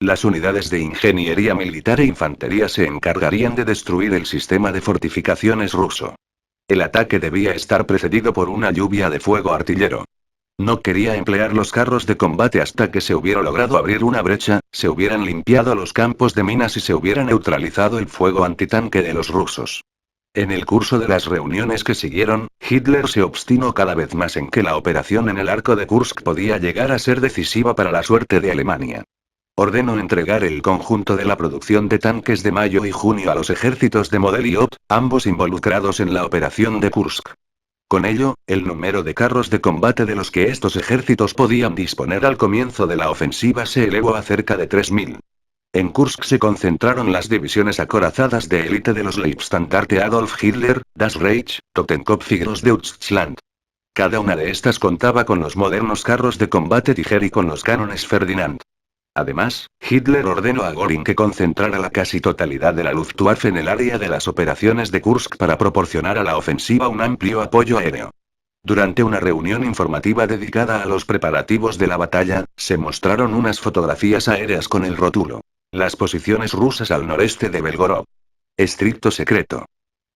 Las unidades de ingeniería militar e infantería se encargarían de destruir el sistema de fortificaciones ruso. El ataque debía estar precedido por una lluvia de fuego artillero. No quería emplear los carros de combate hasta que se hubiera logrado abrir una brecha, se hubieran limpiado los campos de minas y se hubiera neutralizado el fuego antitanque de los rusos. En el curso de las reuniones que siguieron, Hitler se obstinó cada vez más en que la operación en el arco de Kursk podía llegar a ser decisiva para la suerte de Alemania. Ordenó entregar el conjunto de la producción de tanques de mayo y junio a los ejércitos de Model y Ott, ambos involucrados en la operación de Kursk. Con ello, el número de carros de combate de los que estos ejércitos podían disponer al comienzo de la ofensiva se elevó a cerca de 3.000. En Kursk se concentraron las divisiones acorazadas de élite de los Leibstandarte Adolf Hitler, Das Reich, Totenkopf y Großdeutschland. Cada una de estas contaba con los modernos carros de combate Tiger y con los cánones Ferdinand. Además, Hitler ordenó a Göring que concentrara la casi totalidad de la Luftwaffe en el área de las operaciones de Kursk para proporcionar a la ofensiva un amplio apoyo aéreo. Durante una reunión informativa dedicada a los preparativos de la batalla, se mostraron unas fotografías aéreas con el rótulo: las posiciones rusas al noreste de Belgorod. Estricto secreto.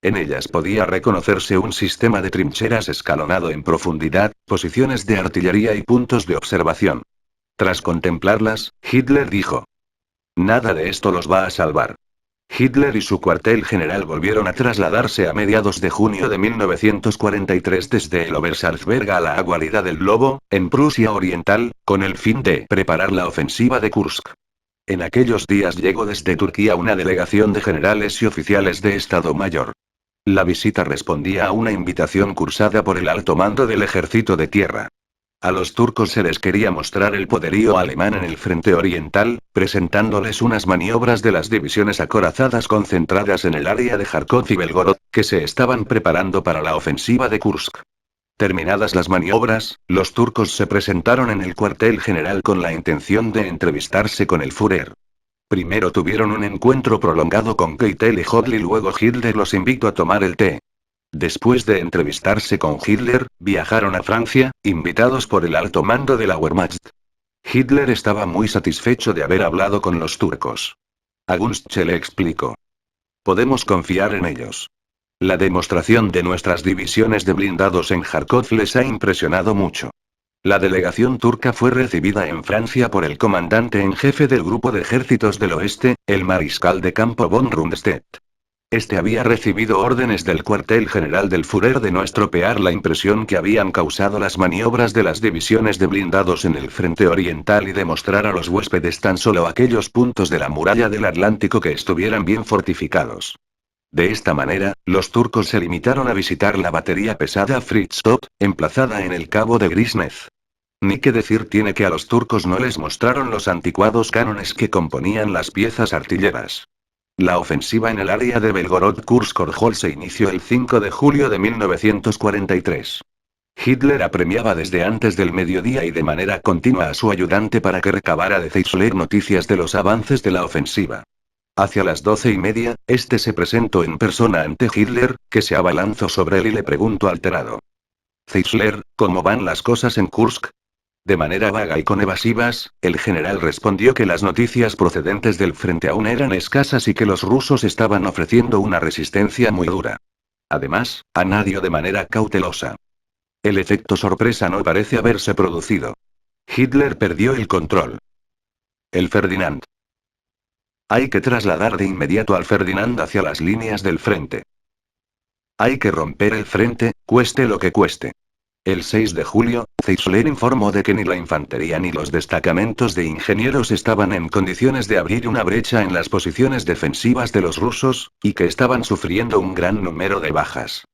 En ellas podía reconocerse un sistema de trincheras escalonado en profundidad, posiciones de artillería y puntos de observación. Tras contemplarlas, Hitler dijo: nada de esto los va a salvar. Hitler y su cuartel general volvieron a trasladarse a mediados de junio de 1943 desde el Obersalzberg a la guarida del Lobo, en Prusia Oriental, con el fin de preparar la ofensiva de Kursk. En aquellos días llegó desde Turquía una delegación de generales y oficiales de Estado Mayor. La visita respondía a una invitación cursada por el alto mando del Ejército de Tierra. A los turcos se les quería mostrar el poderío alemán en el frente oriental, presentándoles unas maniobras de las divisiones acorazadas concentradas en el área de Kharkov y Belgorod, que se estaban preparando para la ofensiva de Kursk. Terminadas las maniobras, los turcos se presentaron en el cuartel general con la intención de entrevistarse con el Führer. Primero tuvieron un encuentro prolongado con Keitel y Jodl y luego Hitler los invitó a tomar el té. Después de entrevistarse con Hitler, viajaron a Francia, invitados por el alto mando de la Wehrmacht. Hitler estaba muy satisfecho de haber hablado con los turcos. A Gunstche le explicó: podemos confiar en ellos. La demostración de nuestras divisiones de blindados en Kharkov les ha impresionado mucho. La delegación turca fue recibida en Francia por el comandante en jefe del Grupo de Ejércitos del Oeste, el mariscal de campo von Rundstedt. Este había recibido órdenes del cuartel general del Führer de no estropear la impresión que habían causado las maniobras de las divisiones de blindados en el frente oriental y de mostrar a los huéspedes tan solo aquellos puntos de la muralla del Atlántico que estuvieran bien fortificados. De esta manera, los turcos se limitaron a visitar la batería pesada Fritz Todt, emplazada en el cabo de Grisnez. Ni qué decir tiene que a los turcos no les mostraron los anticuados cánones que componían las piezas artilleras. La ofensiva en el área de Belgorod-Kursk-Orjol se inició el 5 de julio de 1943. Hitler apremiaba desde antes del mediodía y de manera continua a su ayudante para que recabara de Zeitzler noticias de los avances de la ofensiva. Hacia las 12:30, este se presentó en persona ante Hitler, que se abalanzó sobre él y le preguntó alterado: Zeitzler, ¿cómo van las cosas en Kursk? De manera vaga y con evasivas, el general respondió que las noticias procedentes del frente aún eran escasas y que los rusos estaban ofreciendo una resistencia muy dura. Además, añadió de manera cautelosa: el efecto sorpresa no parece haberse producido. Hitler perdió el control. El Ferdinand. Hay que trasladar de inmediato al Ferdinand hacia las líneas del frente. Hay que romper el frente, cueste lo que cueste. El 6 de julio, Zeitzler informó de que ni la infantería ni los destacamentos de ingenieros estaban en condiciones de abrir una brecha en las posiciones defensivas de los rusos, y que estaban sufriendo un gran número de bajas.